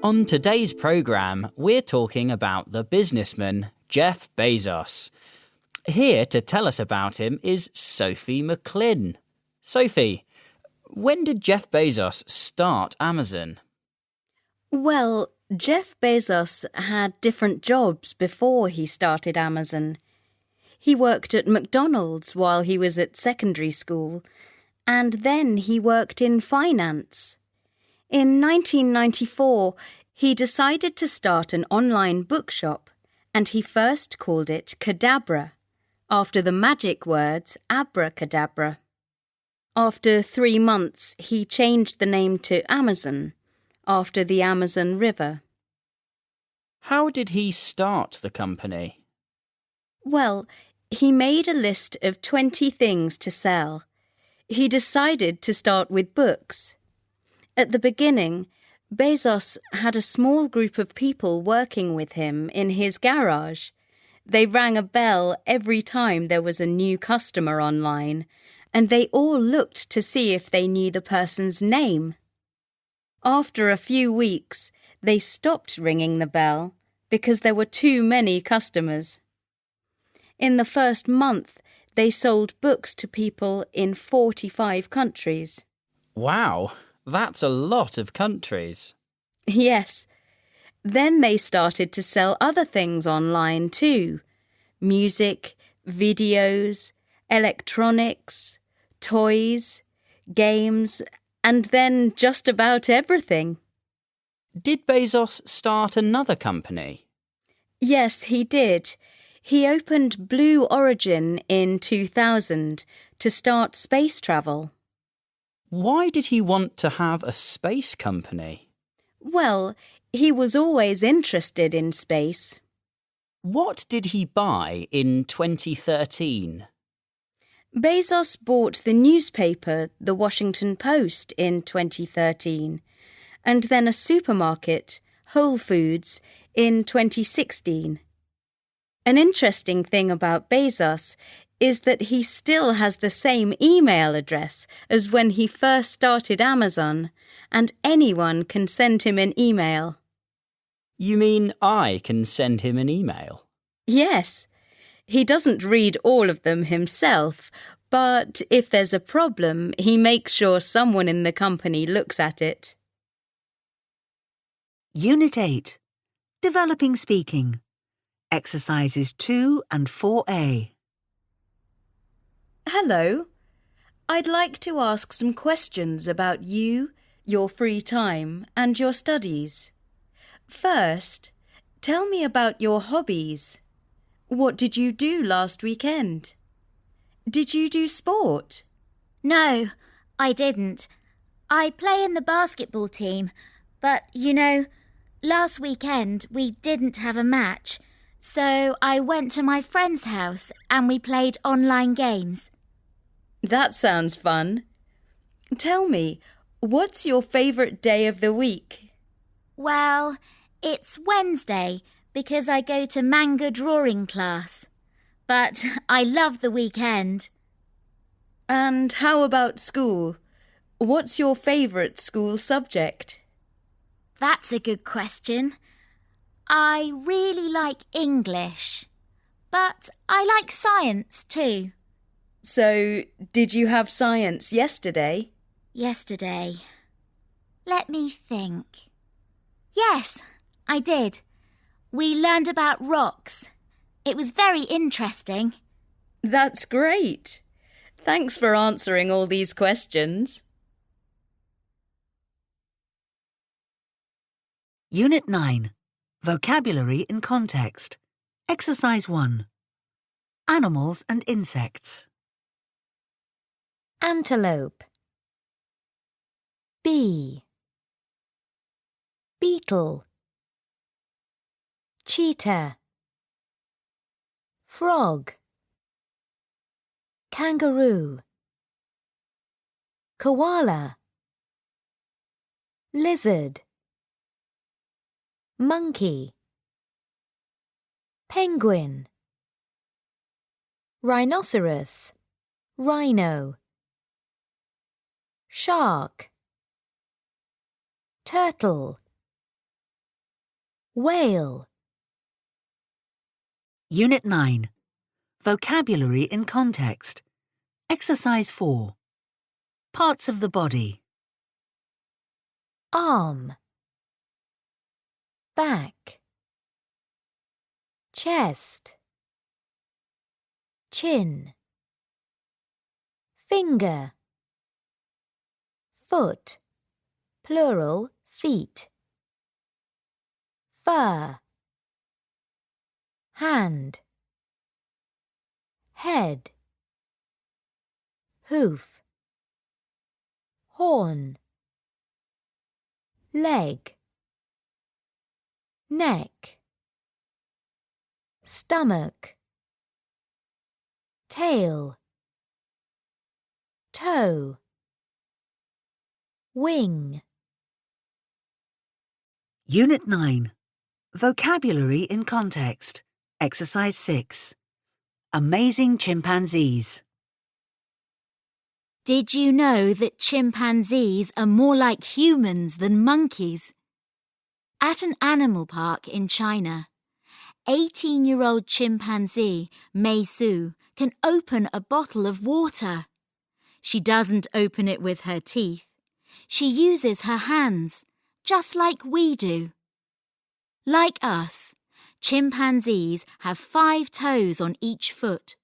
On today's programme, we're talking about the businessman Jeff Bezos. Here to tell us about him is Sophie McClinn. Sophie, when did Jeff Bezos start Amazon? Well, Jeff Bezos had different jobs before he started Amazon. He worked at McDonald's while he was at secondary school, and then he worked in finance. In 1994, he decided to start an online bookshop, and he first called it Cadabra, after the magic words abracadabra. After 3 months, he changed the name to Amazon, after the Amazon River. How did he start the company? Well, he made a list of 20 things to sell. He decided to start with books. At the beginning, Bezos had a small group of people working with him in his garage. They rang a bell every time there was a new customer online, and they all looked to see if they knew the person's name. After a few weeks, they stopped ringing the bell because there were too many customers. In the first month, they sold books to people in 45 countries. Wow, that's a lot of countries. Yes. Then they started to sell other things online too. Music, videos, electronics, toys, games, and then just about everything. Did Bezos start another company? Yes, he did. He opened Blue Origin in 2000 to start space travel. Why did he want to have a space company? Well, he was always interested in space. What did he buy in 2013? Bezos bought the newspaper The Washington Post in 2013, and then a supermarket, Whole Foods, in 2016. An interesting thing about Bezos is that he still has the same email address as when he first started Amazon, and anyone can send him an email. You mean I can send him an email? Yes. He doesn't read all of them himself, but if there's a problem, he makes sure someone in the company looks at it. Unit 8. Developing speaking. Exercises 2 and 4A. Hello. I'd like to ask some questions about you, your free time, and your studies. First, tell me about your hobbies. What did you do last weekend? Did you do sport? No, I didn't. I play in the basketball team, but, last weekend we didn't have a match, so I went to my friend's house and we played online games. That sounds fun. Tell me, what's your favourite day of the week? Well, it's Wednesday because I go to manga drawing class. But I love the weekend. And how about school? What's your favourite school subject? That's a good question. I really like English, but I like science too. So, did you have science yesterday? Yesterday. Let me think. Yes, I did. We learned about rocks. It was very interesting. That's great. Thanks for answering all these questions. Unit 9. Vocabulary in Context. Exercise 1. Animals and insects. Antelope. Bee. Beetle. Cheetah. Frog. Kangaroo. Koala. Lizard. Monkey. Penguin. Rhinoceros. Rhino. Shark. Turtle. Whale. Unit 9. Vocabulary in Context. Exercise 4. Parts of the body. Arm. Back. Chest. Chin. Finger. Foot. Plural, feet. Fur. Hand. Head. Hoof. Horn. Leg. Neck. Stomach. Tail. Toe. Wing. Unit 9. Vocabulary in Context. Exercise 6. Amazing chimpanzees. Did you know that chimpanzees are more like humans than monkeys? At an animal park in China, 18-year-old chimpanzee Mei Su can open a bottle of water. She doesn't open it with her teeth. She uses her hands, just like we do. Like us, chimpanzees have 5 toes on each foot.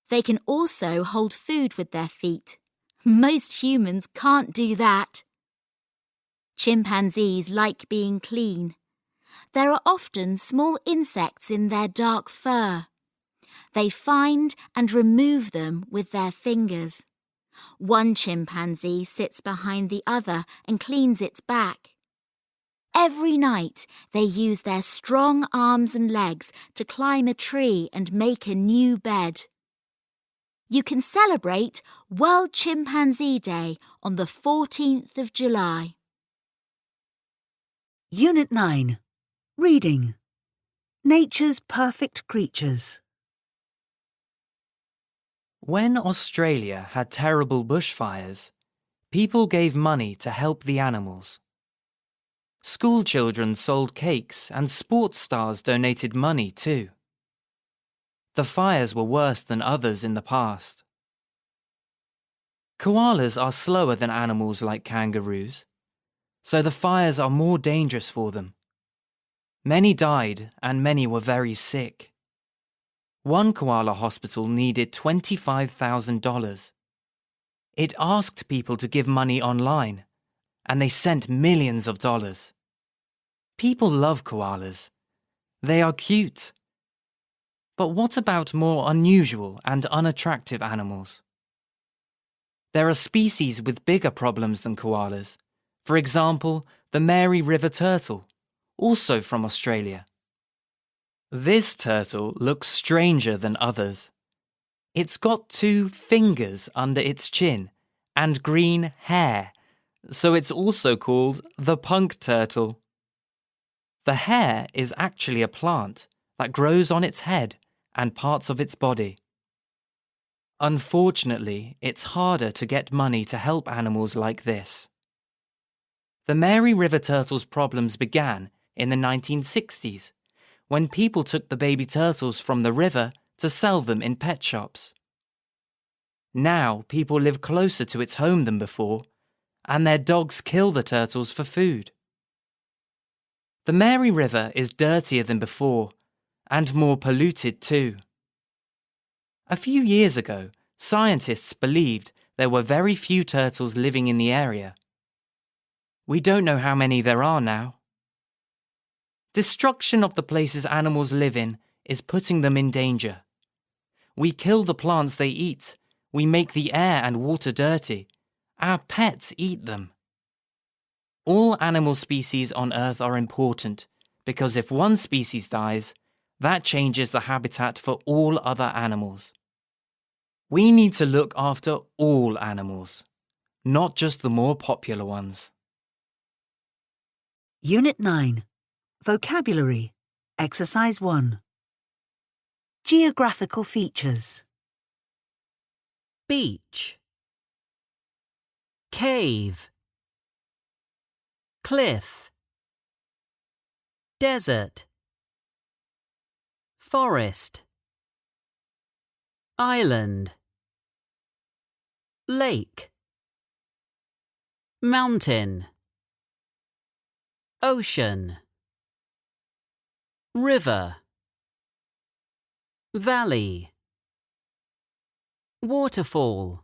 They can also hold food with their feet. Most humans can't do that. Chimpanzees like being clean. There are often small insects in their dark fur. They find and remove them with their fingers. One chimpanzee sits behind the other and cleans its back. Every night, they use their strong arms and legs to climb a tree and make a new bed. You can celebrate World Chimpanzee Day on the 14th of July. Unit 9. Reading. Nature's perfect creatures. When Australia had terrible bushfires, people gave money to help the animals. School children sold cakes and sports stars donated money too. The fires were worse than others in the past. Koalas are slower than animals like kangaroos, so the fires are more dangerous for them. Many died and many were very sick. One koala hospital needed $25,000. It asked people to give money online, and they sent millions of dollars. People love koalas. They are cute. But what about more unusual and unattractive animals? There are species with bigger problems than koalas. For example, the Mary River turtle, also from Australia. This turtle looks stranger than others. It's got 2 fingers under its chin and green hair, so it's also called the punk turtle. The hair is actually a plant that grows on its head and parts of its body. Unfortunately, it's harder to get money to help animals like this. The Mary River turtles' problems began in the 1960s, when people took the baby turtles from the river to sell them in pet shops. Now people live closer to its home than before, and their dogs kill the turtles for food. The Mary River is dirtier than before, and more polluted too. A few years ago, scientists believed there were very few turtles living in the area. We don't know how many there are now. Destruction of the places animals live in is putting them in danger. We kill the plants they eat. We make the air and water dirty. Our pets eat them. All animal species on Earth are important because if one species dies, that changes the habitat for all other animals. We need to look after all animals, not just the more popular ones. Unit 9. Vocabulary. Exercise 1. Geographical features. Beach, cave, cliff, desert, forest, island, lake, mountain, ocean, river, valley, waterfall.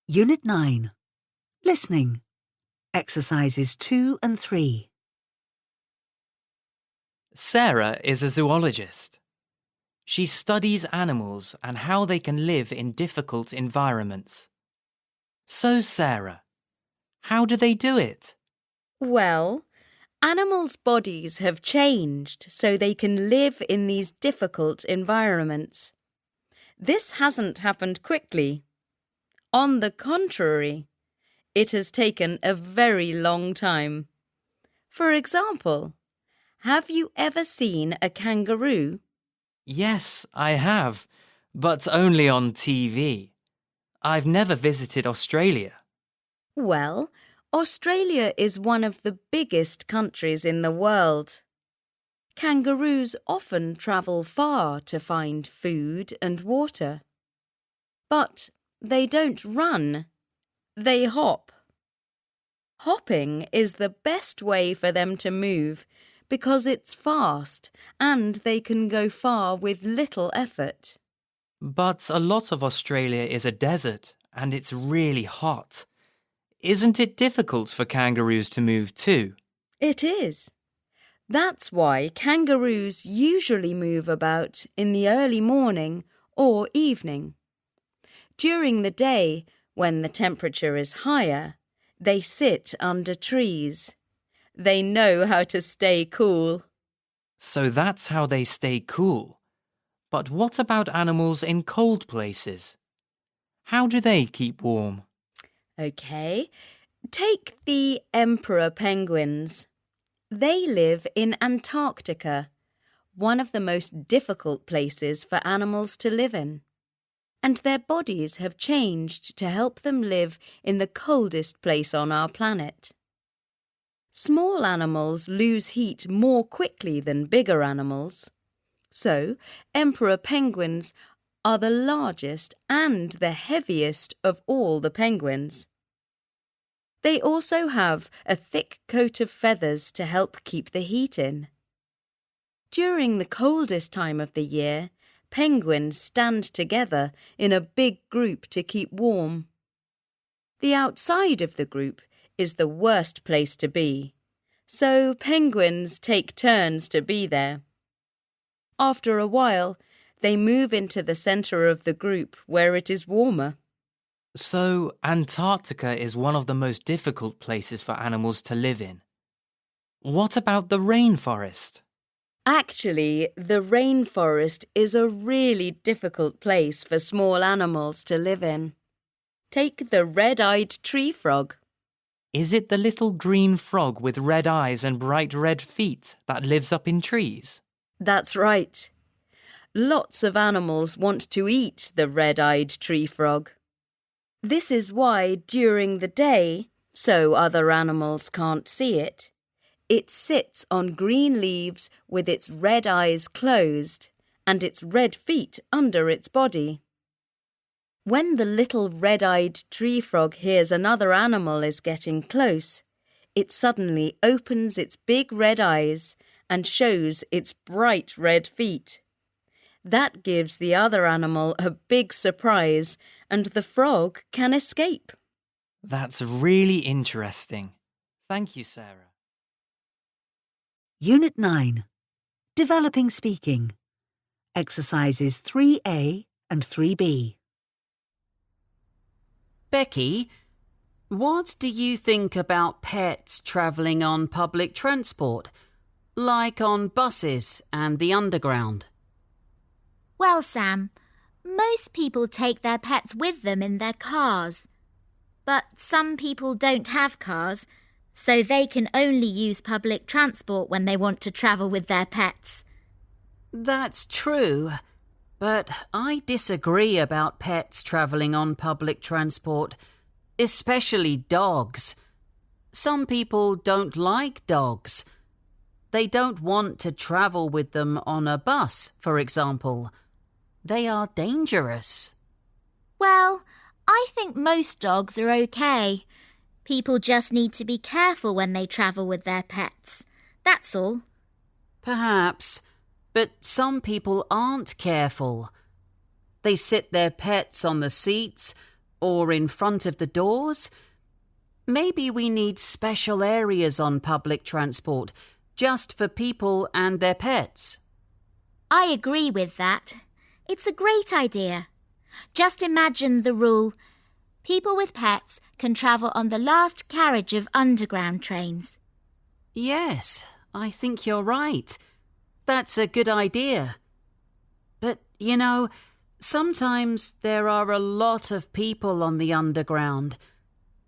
Unit 9. Listening. Exercises 2 and 3. Sarah is a zoologist. She studies animals and how they can live in difficult environments. So, Sarah, how do they do it? Well, animals' bodies have changed so they can live in these difficult environments. This hasn't happened quickly. On the contrary, it has taken a very long time. For example, have you ever seen a kangaroo? Yes, I have, but only on TV. I've never visited Australia. Well, Australia is one of the biggest countries in the world. Kangaroos often travel far to find food and water. But they don't run, they hop. Hopping is the best way for them to move because it's fast and they can go far with little effort. But a lot of Australia is a desert and it's really hot. Isn't it difficult for kangaroos to move too? It is. That's why kangaroos usually move about in the early morning or evening. During the day, when the temperature is higher, they sit under trees. They know how to stay cool. So that's how they stay cool. But what about animals in cold places? How do they keep warm? OK, take the emperor penguins. They live in Antarctica, one of the most difficult places for animals to live in. And their bodies have changed to help them live in the coldest place on our planet. Small animals lose heat more quickly than bigger animals. So, emperor penguins are the largest and the heaviest of all the penguins. They also have a thick coat of feathers to help keep the heat in. During the coldest time of the year, penguins stand together in a big group to keep warm. The outside of the group is the worst place to be, so penguins take turns to be there. After a while, they move into the centre of the group where it is warmer. So, Antarctica is one of the most difficult places for animals to live in. What about the rainforest? Actually, the rainforest is a really difficult place for small animals to live in. Take the red-eyed tree frog. Is it the little green frog with red eyes and bright red feet that lives up in trees? That's right. Lots of animals want to eat the red-eyed tree frog. This is why during the day, so other animals can't see it, it sits on green leaves with its red eyes closed and its red feet under its body. When the little red-eyed tree frog hears another animal is getting close, it suddenly opens its big red eyes and shows its bright red feet. That gives the other animal a big surprise and the frog can escape. That's really interesting. Thank you, Sarah. Unit 9. Developing Speaking. Exercises 3A and 3B. Becky, what do you think about pets travelling on public transport, like on buses and the underground? Well, Sam, most people take their pets with them in their cars. But some people don't have cars, so they can only use public transport when they want to travel with their pets. That's true, but I disagree about pets travelling on public transport, especially dogs. Some people don't like dogs. They don't want to travel with them on a bus, for example. They are dangerous. Well, I think most dogs are okay. People just need to be careful when they travel with their pets. That's all. Perhaps, but some people aren't careful. They sit their pets on the seats or in front of the doors. Maybe we need special areas on public transport just for people and their pets. I agree with that. It's a great idea. Just imagine the rule: people with pets can travel on the last carriage of underground trains. Yes, I think you're right. That's a good idea. But, you know, sometimes there are a lot of people on the underground,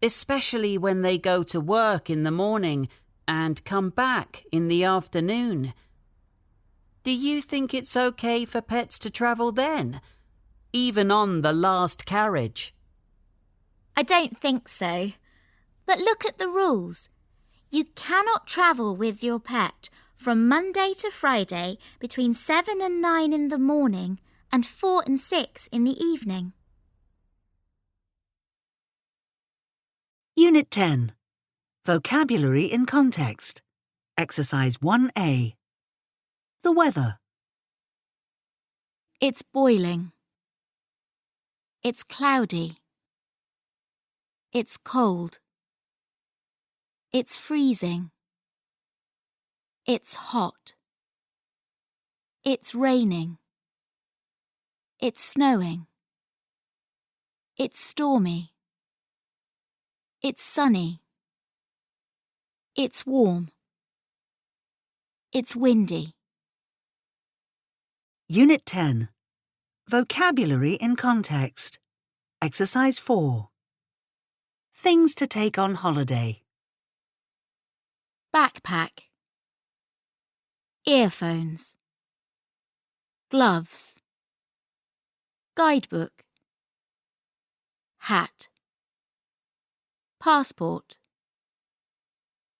especially when they go to work in the morning and come back in the afternoon. Do you think it's okay for pets to travel then, even on the last carriage? I don't think so. But look at the rules. You cannot travel with your pet from Monday to Friday between 7 and 9 in the morning and 4 and 6 in the evening. Unit 10. Vocabulary in Context. Exercise 1A. The weather. It's boiling. It's cloudy. It's cold. It's freezing. It's hot. It's raining. It's snowing. It's stormy. It's sunny. It's warm. It's windy. Unit 10. Vocabulary in Context. Exercise 4. Things to take on holiday. Backpack. Earphones. Gloves. Guidebook. Hat. Passport.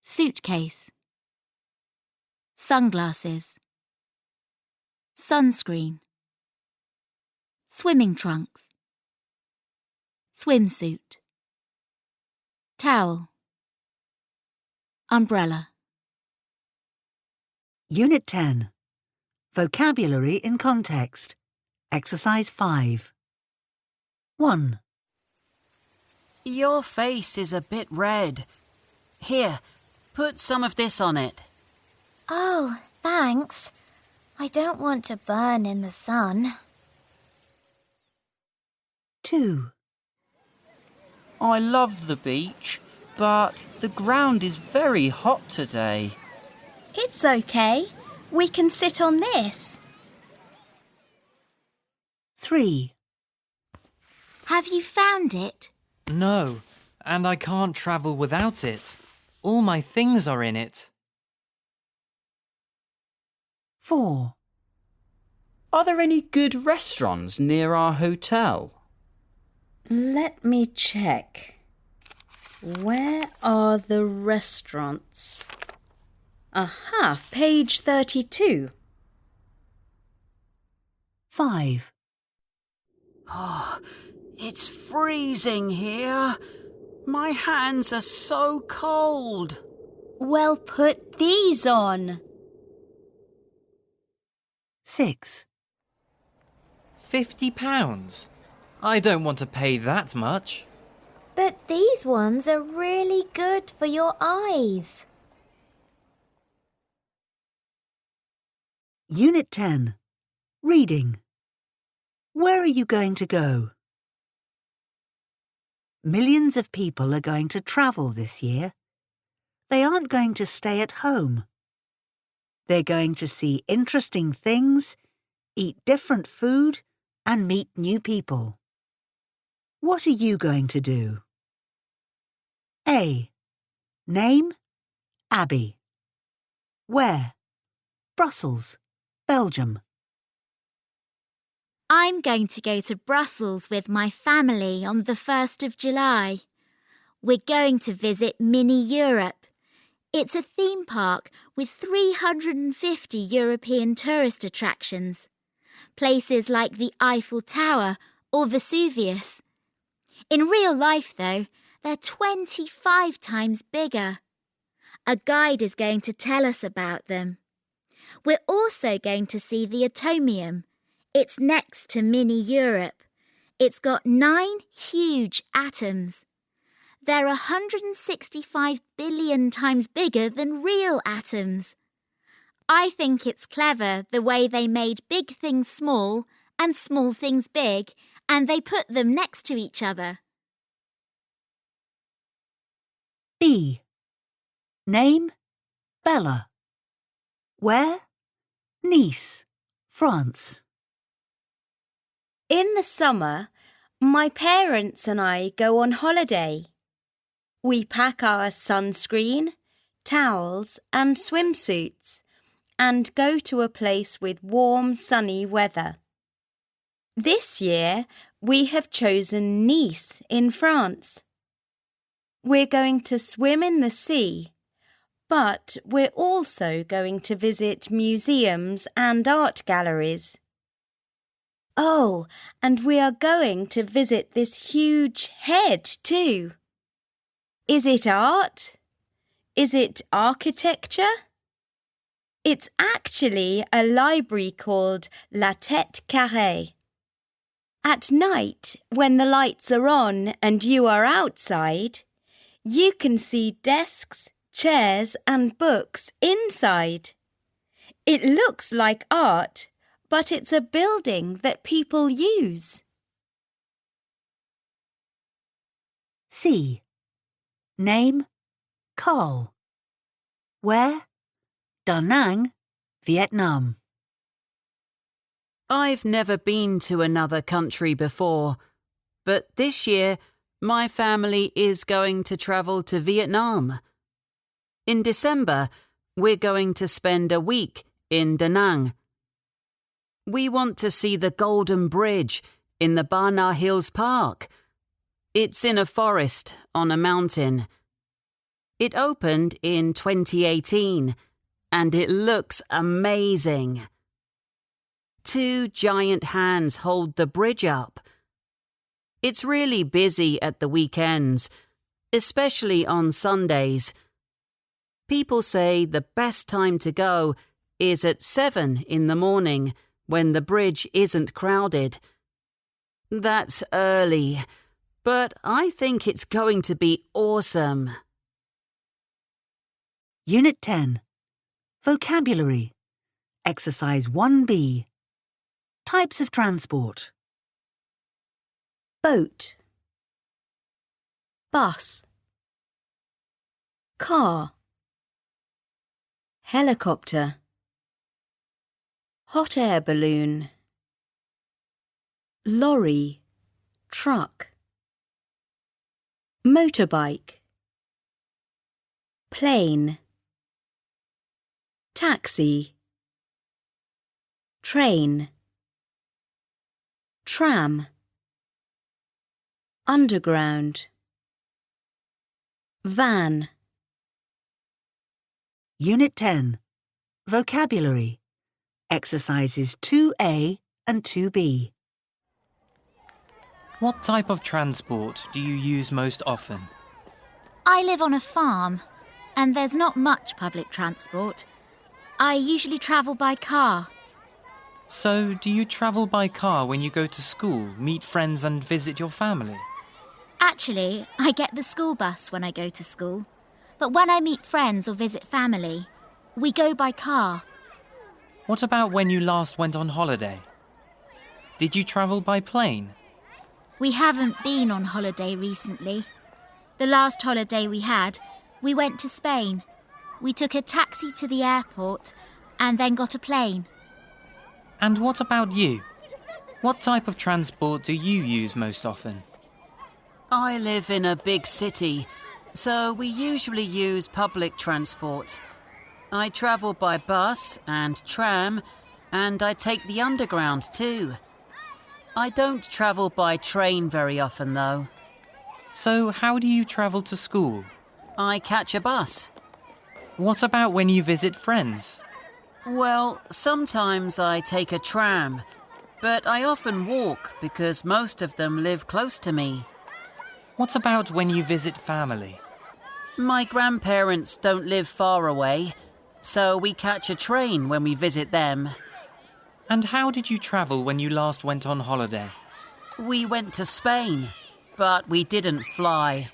Suitcase. Sunglasses. Sunscreen. Swimming trunks. Swimsuit. Towel. Umbrella. Unit 10. Vocabulary in Context. Exercise 5. 1. Your face is a bit red. Here, put some of this on it. Oh, thanks. I don't want to burn in the sun. 2. I love the beach, but the ground is very hot today. It's okay. We can sit on this. 3. Have you found it? No, and I can't travel without it. All my things are in it. 4. Are there any good restaurants near our hotel? Let me check. Where are the restaurants? Aha, page 32. 5. Oh, it's freezing here. My hands are so cold. Well, put these on. 6. £50? I don't want to pay that much. But these ones are really good for your eyes. Unit 10. Reading. Where are you going to go? Millions of people are going to travel this year. They aren't going to stay at home. They're going to see interesting things, eat different food, and meet new people. What are you going to do? A. Name, Abby. Where? Brussels, Belgium. I'm going to go to Brussels with my family on the 1st of July. We're going to visit Mini Europe. It's a theme park with 350 European tourist attractions. Places like the Eiffel Tower or Vesuvius. In real life, though, they're 25 times bigger. A guide is going to tell us about them. We're also going to see the Atomium. It's next to Mini Europe. It's got 9 huge atoms. They're 165 billion times bigger than real atoms. I think it's clever the way they made big things small and small things big, and they put them next to each other. B. Name, Bella. Where? Nice, France. In the summer, my parents and I go on holiday. We pack our sunscreen, towels and swimsuits and go to a place with warm, sunny weather. This year, we have chosen Nice in France. We're going to swim in the sea, but we're also going to visit museums and art galleries. Oh, and we are going to visit this huge head too. Is it art? Is it architecture? It's actually a library called La Tête Carrée. At night, when the lights are on and you are outside, you can see desks, chairs and books inside. It looks like art, but it's a building that people use. C. Name, Carl. Where? Da Nang, Vietnam. I've never been to another country before, but this year my family is going to travel to Vietnam. In December, we're going to spend a week in Da Nang. We want to see the Golden Bridge in the Ba Na Hills Park. It's in a forest on a mountain. It opened in 2018 and it looks amazing. 2 giant hands hold the bridge up. It's really busy at the weekends, especially on Sundays. People say the best time to go is at 7 in the morning when the bridge isn't crowded. That's early, but I think it's going to be awesome. Unit 10. Vocabulary. Exercise 1B. Types of transport. Boat, bus, car, helicopter, hot air balloon, lorry, truck, motorbike, plane, taxi, train. Tram. Underground. Van. Unit 10. Vocabulary. Exercises 2A and 2B. What type of transport do you use most often? I live on a farm, and there's not much public transport. I usually travel by car. So, do you travel by car when you go to school, meet friends and visit your family? Actually, I get the school bus when I go to school. But when I meet friends or visit family, we go by car. What about when you last went on holiday? Did you travel by plane? We haven't been on holiday recently. The last holiday we had, we went to Spain. We took a taxi to the airport and then got a plane. And what about you? What type of transport do you use most often? I live in a big city, so we usually use public transport. I travel by bus and tram, and I take the underground too. I don't travel by train very often, though. So, how do you travel to school? I catch a bus. What about when you visit friends? Well, sometimes I take a tram, but I often walk because most of them live close to me. What about when you visit family? My grandparents don't live far away, so we catch a train when we visit them. And how did you travel when you last went on holiday? We went to Spain, but we didn't fly.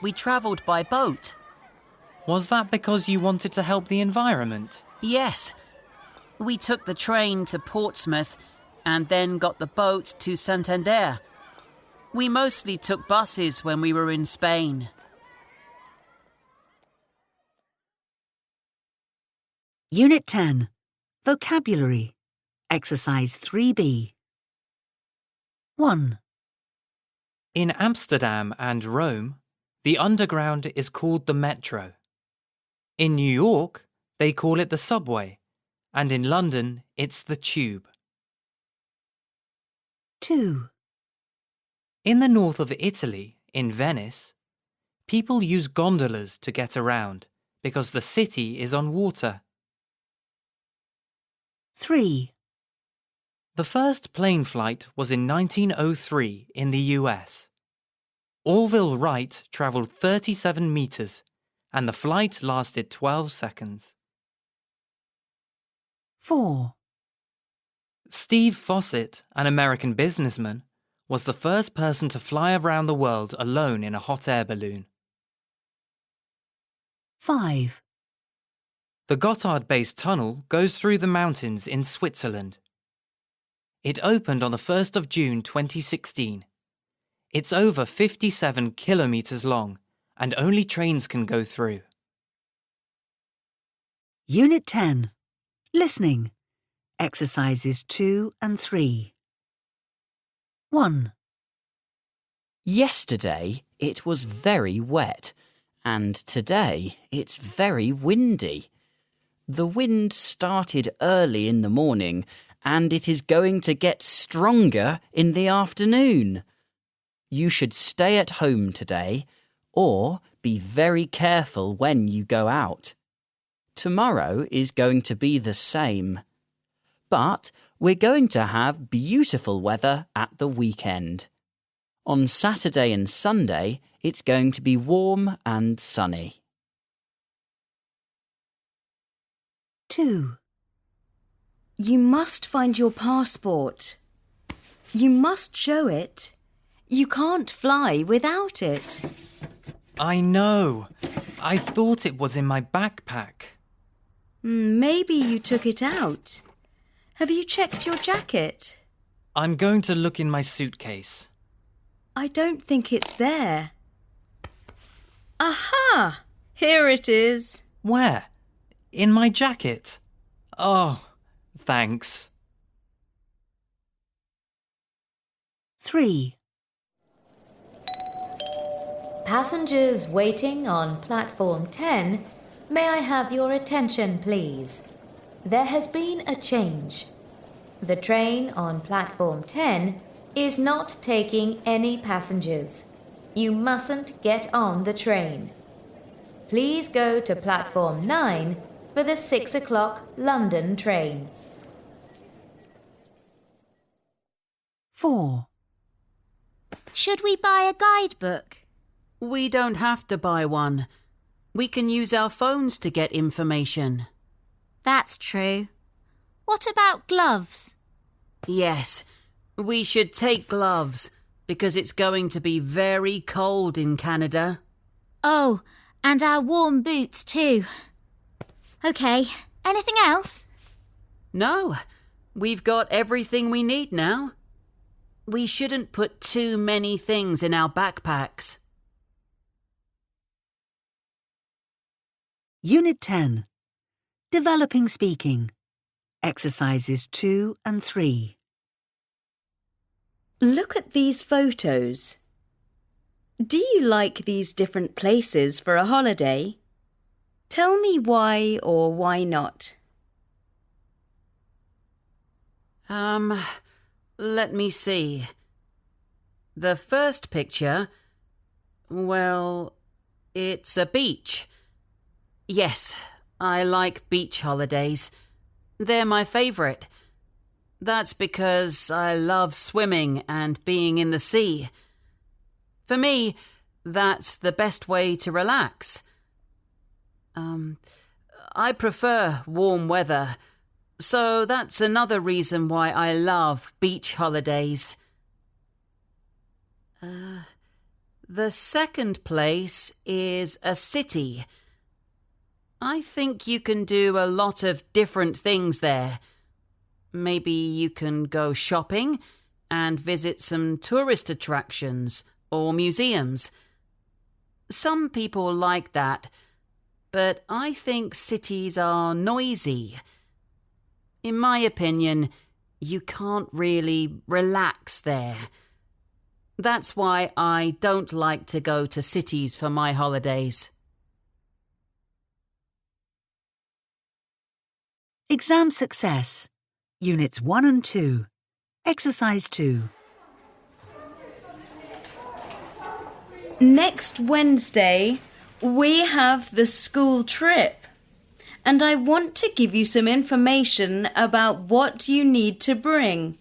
We travelled by boat. Was that because you wanted to help the environment? Yes. We took the train to Portsmouth and then got the boat to Santander. We mostly took buses when we were in Spain. Unit 10. Vocabulary. Exercise 3B. 1. In Amsterdam and Rome, the underground is called the metro. In New York, they call it the subway, and in London, it's the tube. 2. In the north of Italy, in Venice, people use gondolas to get around because the city is on water. 3. The first plane flight was in 1903 in the US. Orville Wright travelled 37 metres, and the flight lasted 12 seconds. 4. Steve Fossett, an American businessman, was the first person to fly around the world alone in a hot air balloon. 5. The Gotthard-based tunnel goes through the mountains in Switzerland. It opened on the 1st of June 2016. It's over 57 kilometres long, and only trains can go through. Unit 10. Listening. Exercises 2 and 3. 1. Yesterday it was very wet, and today it's very windy. The wind started early in the morning, and it is going to get stronger in the afternoon. You should stay at home today, or be very careful when you go out. Tomorrow is going to be the same. But we're going to have beautiful weather at the weekend. On Saturday and Sunday, it's going to be warm and sunny. 2. You must find your passport. You must show it. You can't fly without it. I know. I thought it was in my backpack. Maybe you took it out. Have you checked your jacket? I'm going to look in my suitcase. I don't think it's there. Aha! Here it is. Where? In my jacket? Oh, thanks. 3. Passengers waiting on platform 10, may I have your attention, please? There has been a change. The train on platform 10 is not taking any passengers. You mustn't get on the train. Please go to platform 9 for the 6 o'clock London train. 4. Should we buy a guidebook? We don't have to buy one. We can use our phones to get information. That's true. What about gloves? Yes, we should take gloves because it's going to be very cold in Canada. Oh, and our warm boots too. Okay, anything else? No, we've got everything we need now. We shouldn't put too many things in our backpacks. Unit 10. Developing Speaking. Exercises 2 and 3. Look at these photos. Do you like these different places for a holiday? Tell me why or why not. Let me see. The first picture, well, it's a beach. Yes, I like beach holidays. They're my favourite. That's because I love swimming and being in the sea. For me, that's the best way to relax. I prefer warm weather, so that's another reason why I love beach holidays. The second place is a city. I think you can do a lot of different things there. Maybe you can go shopping and visit some tourist attractions or museums. Some people like that, but I think cities are noisy. In my opinion, you can't really relax there. That's why I don't like to go to cities for my holidays. Exam Success. Units 1 and 2. Exercise 2. Next Wednesday, we have the school trip. And I want to give you some information about what you need to bring.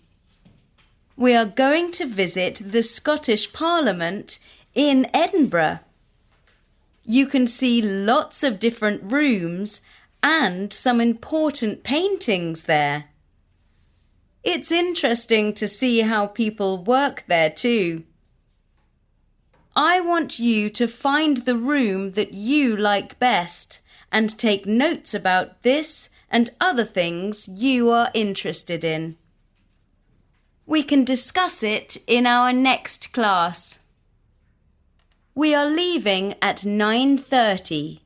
We are going to visit the Scottish Parliament in Edinburgh. You can see lots of different rooms and some important paintings there. It's interesting to see how people work there too. I want you to find the room that you like best and take notes about this and other things you are interested in. We can discuss it in our next class. We are leaving at 9:30,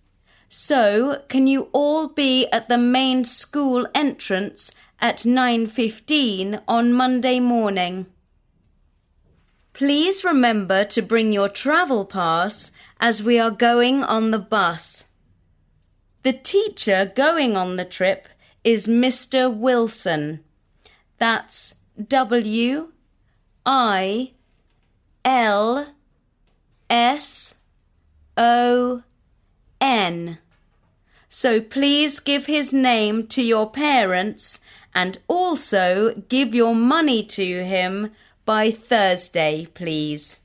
so can you all be at the main school entrance at 9:15 on Monday morning? Please remember to bring your travel pass as we are going on the bus. The teacher going on the trip is Mr. Wilson. That's W-I-L-S-O-N. So please give his name to your parents and also give your money to him by Thursday, please.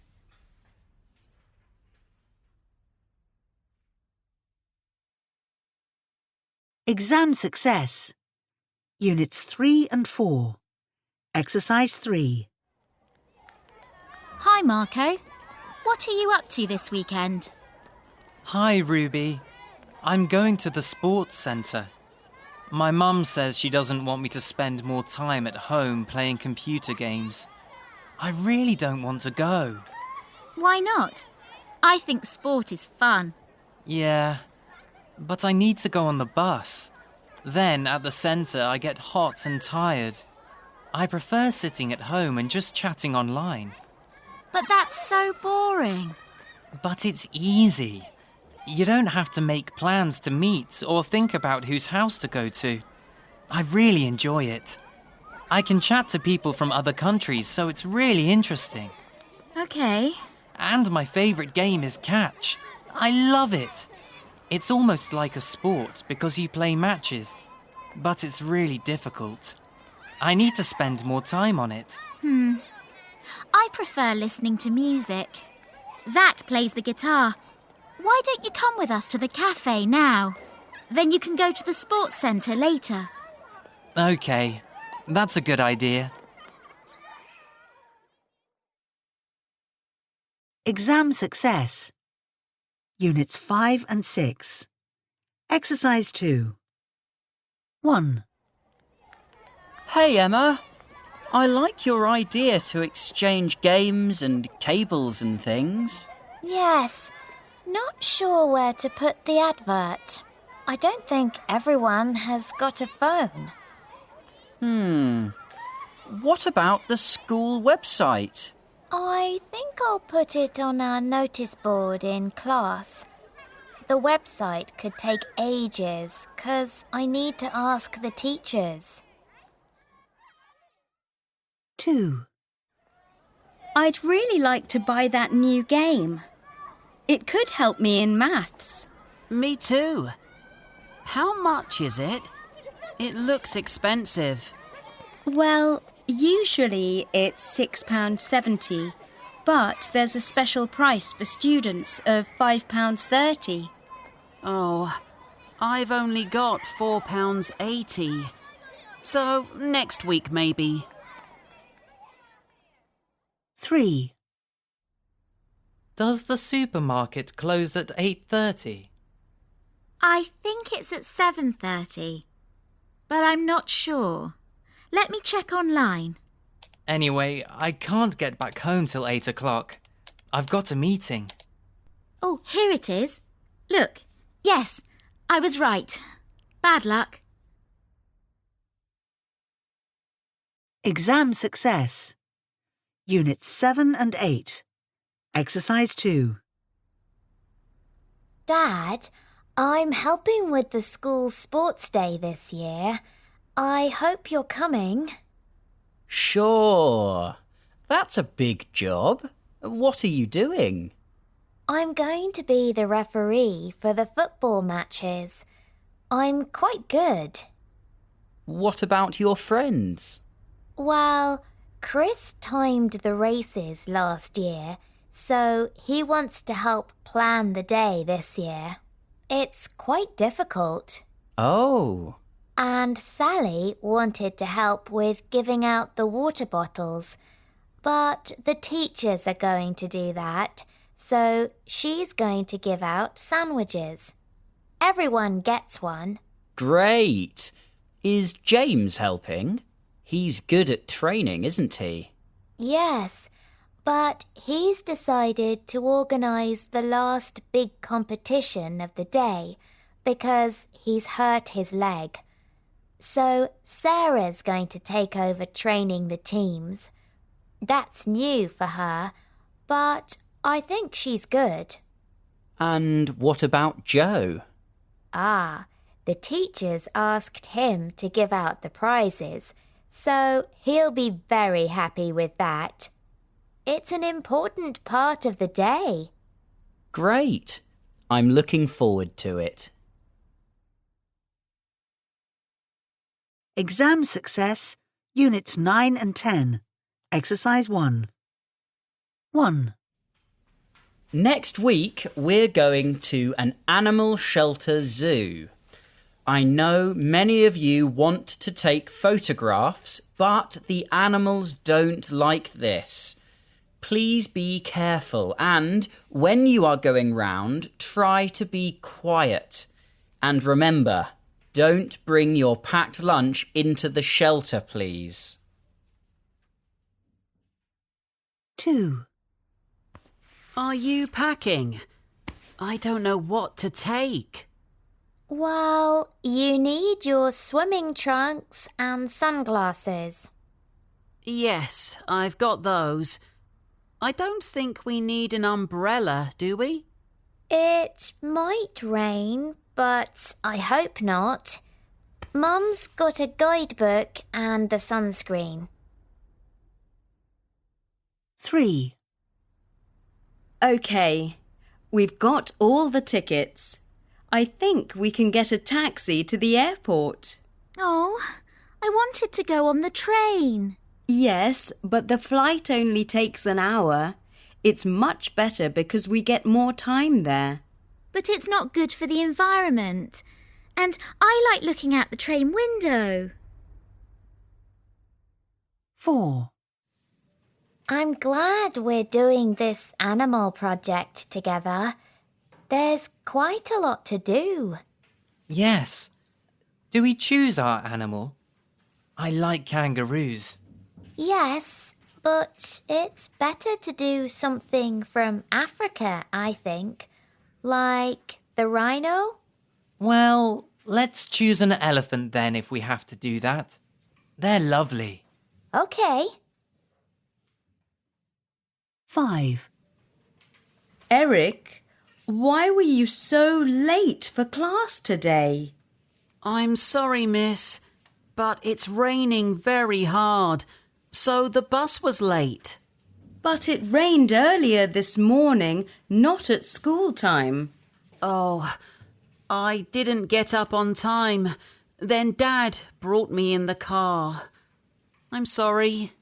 Exam Success. Units 3 and 4. Exercise 3. Hi, Marco. What are you up to this weekend? Hi, Ruby. I'm going to the sports centre. My mum says she doesn't want me to spend more time at home playing computer games. I really don't want to go. Why not? I think sport is fun. Yeah, but I need to go on the bus. Then at the centre I get hot and tired. I prefer sitting at home and just chatting online. But that's so boring. But it's easy. You don't have to make plans to meet or think about whose house to go to. I really enjoy it. I can chat to people from other countries, so it's really interesting. Okay. And my favourite game is catch. I love it. It's almost like a sport because you play matches, but it's really difficult. I need to spend more time on it. I prefer listening to music. Zach plays the guitar. Why don't you come with us to the cafe now? Then you can go to the sports centre later. Okay, that's a good idea. Exam success. Units 5 and 6. Exercise 2. 1. Hey, Emma. I like your idea to exchange games and cables and things. Yes. Not sure where to put the advert. I don't think everyone has got a phone. What about the school website? I think I'll put it on our notice board in class. The website could take ages, 'cause I need to ask the teachers. 2. I'd really like to buy that new game. It could help me in maths. Me too. How much is it? It looks expensive. Well, usually it's £6.70, but there's a special price for students of £5.30. Oh, I've only got £4.80. So next week maybe. 3. Does the supermarket close at 8:30? I think it's at 7:30, but I'm not sure. Let me check online. Anyway, I can't get back home till 8 o'clock. I've got a meeting. Oh, here it is. Look. Yes, I was right. Bad luck. Exam success. Units 7 and 8. Exercise 2. Dad, I'm helping with the school sports day this year. I hope you're coming. Sure. That's a big job. What are you doing? I'm going to be the referee for the football matches. I'm quite good. What about your friends? Well, Chris timed the races last year, so he wants to help plan the day this year. It's quite difficult. Oh. And Sally wanted to help with giving out the water bottles, but the teachers are going to do that, so she's going to give out sandwiches. Everyone gets one. Great. Is James helping? He's good at training, isn't he? Yes, but he's decided to organise the last big competition of the day because he's hurt his leg. So Sarah's going to take over training the teams. That's new for her, but I think she's good. And what about Joe? The teachers asked him to give out the prizes, so he'll be very happy with that. It's an important part of the day. Great. I'm looking forward to it. Exam success. Units 9 and 10. Exercise 1. 1. Next week, we're going to an animal shelter zoo. I know many of you want to take photographs, but the animals don't like this. Please be careful and, when you are going round, try to be quiet. And remember, don't bring your packed lunch into the shelter, please. 2. Are you packing? I don't know what to take. Well, you need your swimming trunks and sunglasses. Yes, I've got those. I don't think we need an umbrella, do we? It might rain, but I hope not. Mum's got a guidebook and the sunscreen. 3. OK, we've got all the tickets. I think we can get a taxi to the airport. Oh, I wanted to go on the train. Yes, but the flight only takes an hour. It's much better because we get more time there. But it's not good for the environment. And I like looking out the train window. 4. I'm glad we're doing this animal project together. There's quite a lot to do. Yes. Do we choose our animal? I like kangaroos. Yes, but it's better to do something from Africa, I think. Like the rhino? Well, let's choose an elephant then if we have to do that. They're lovely. OK. 5. Eric, why were you so late for class today? I'm sorry, miss, but it's raining very hard, so the bus was late. But it rained earlier this morning, not at school time. Oh, I didn't get up on time. Then Dad brought me in the car. I'm sorry.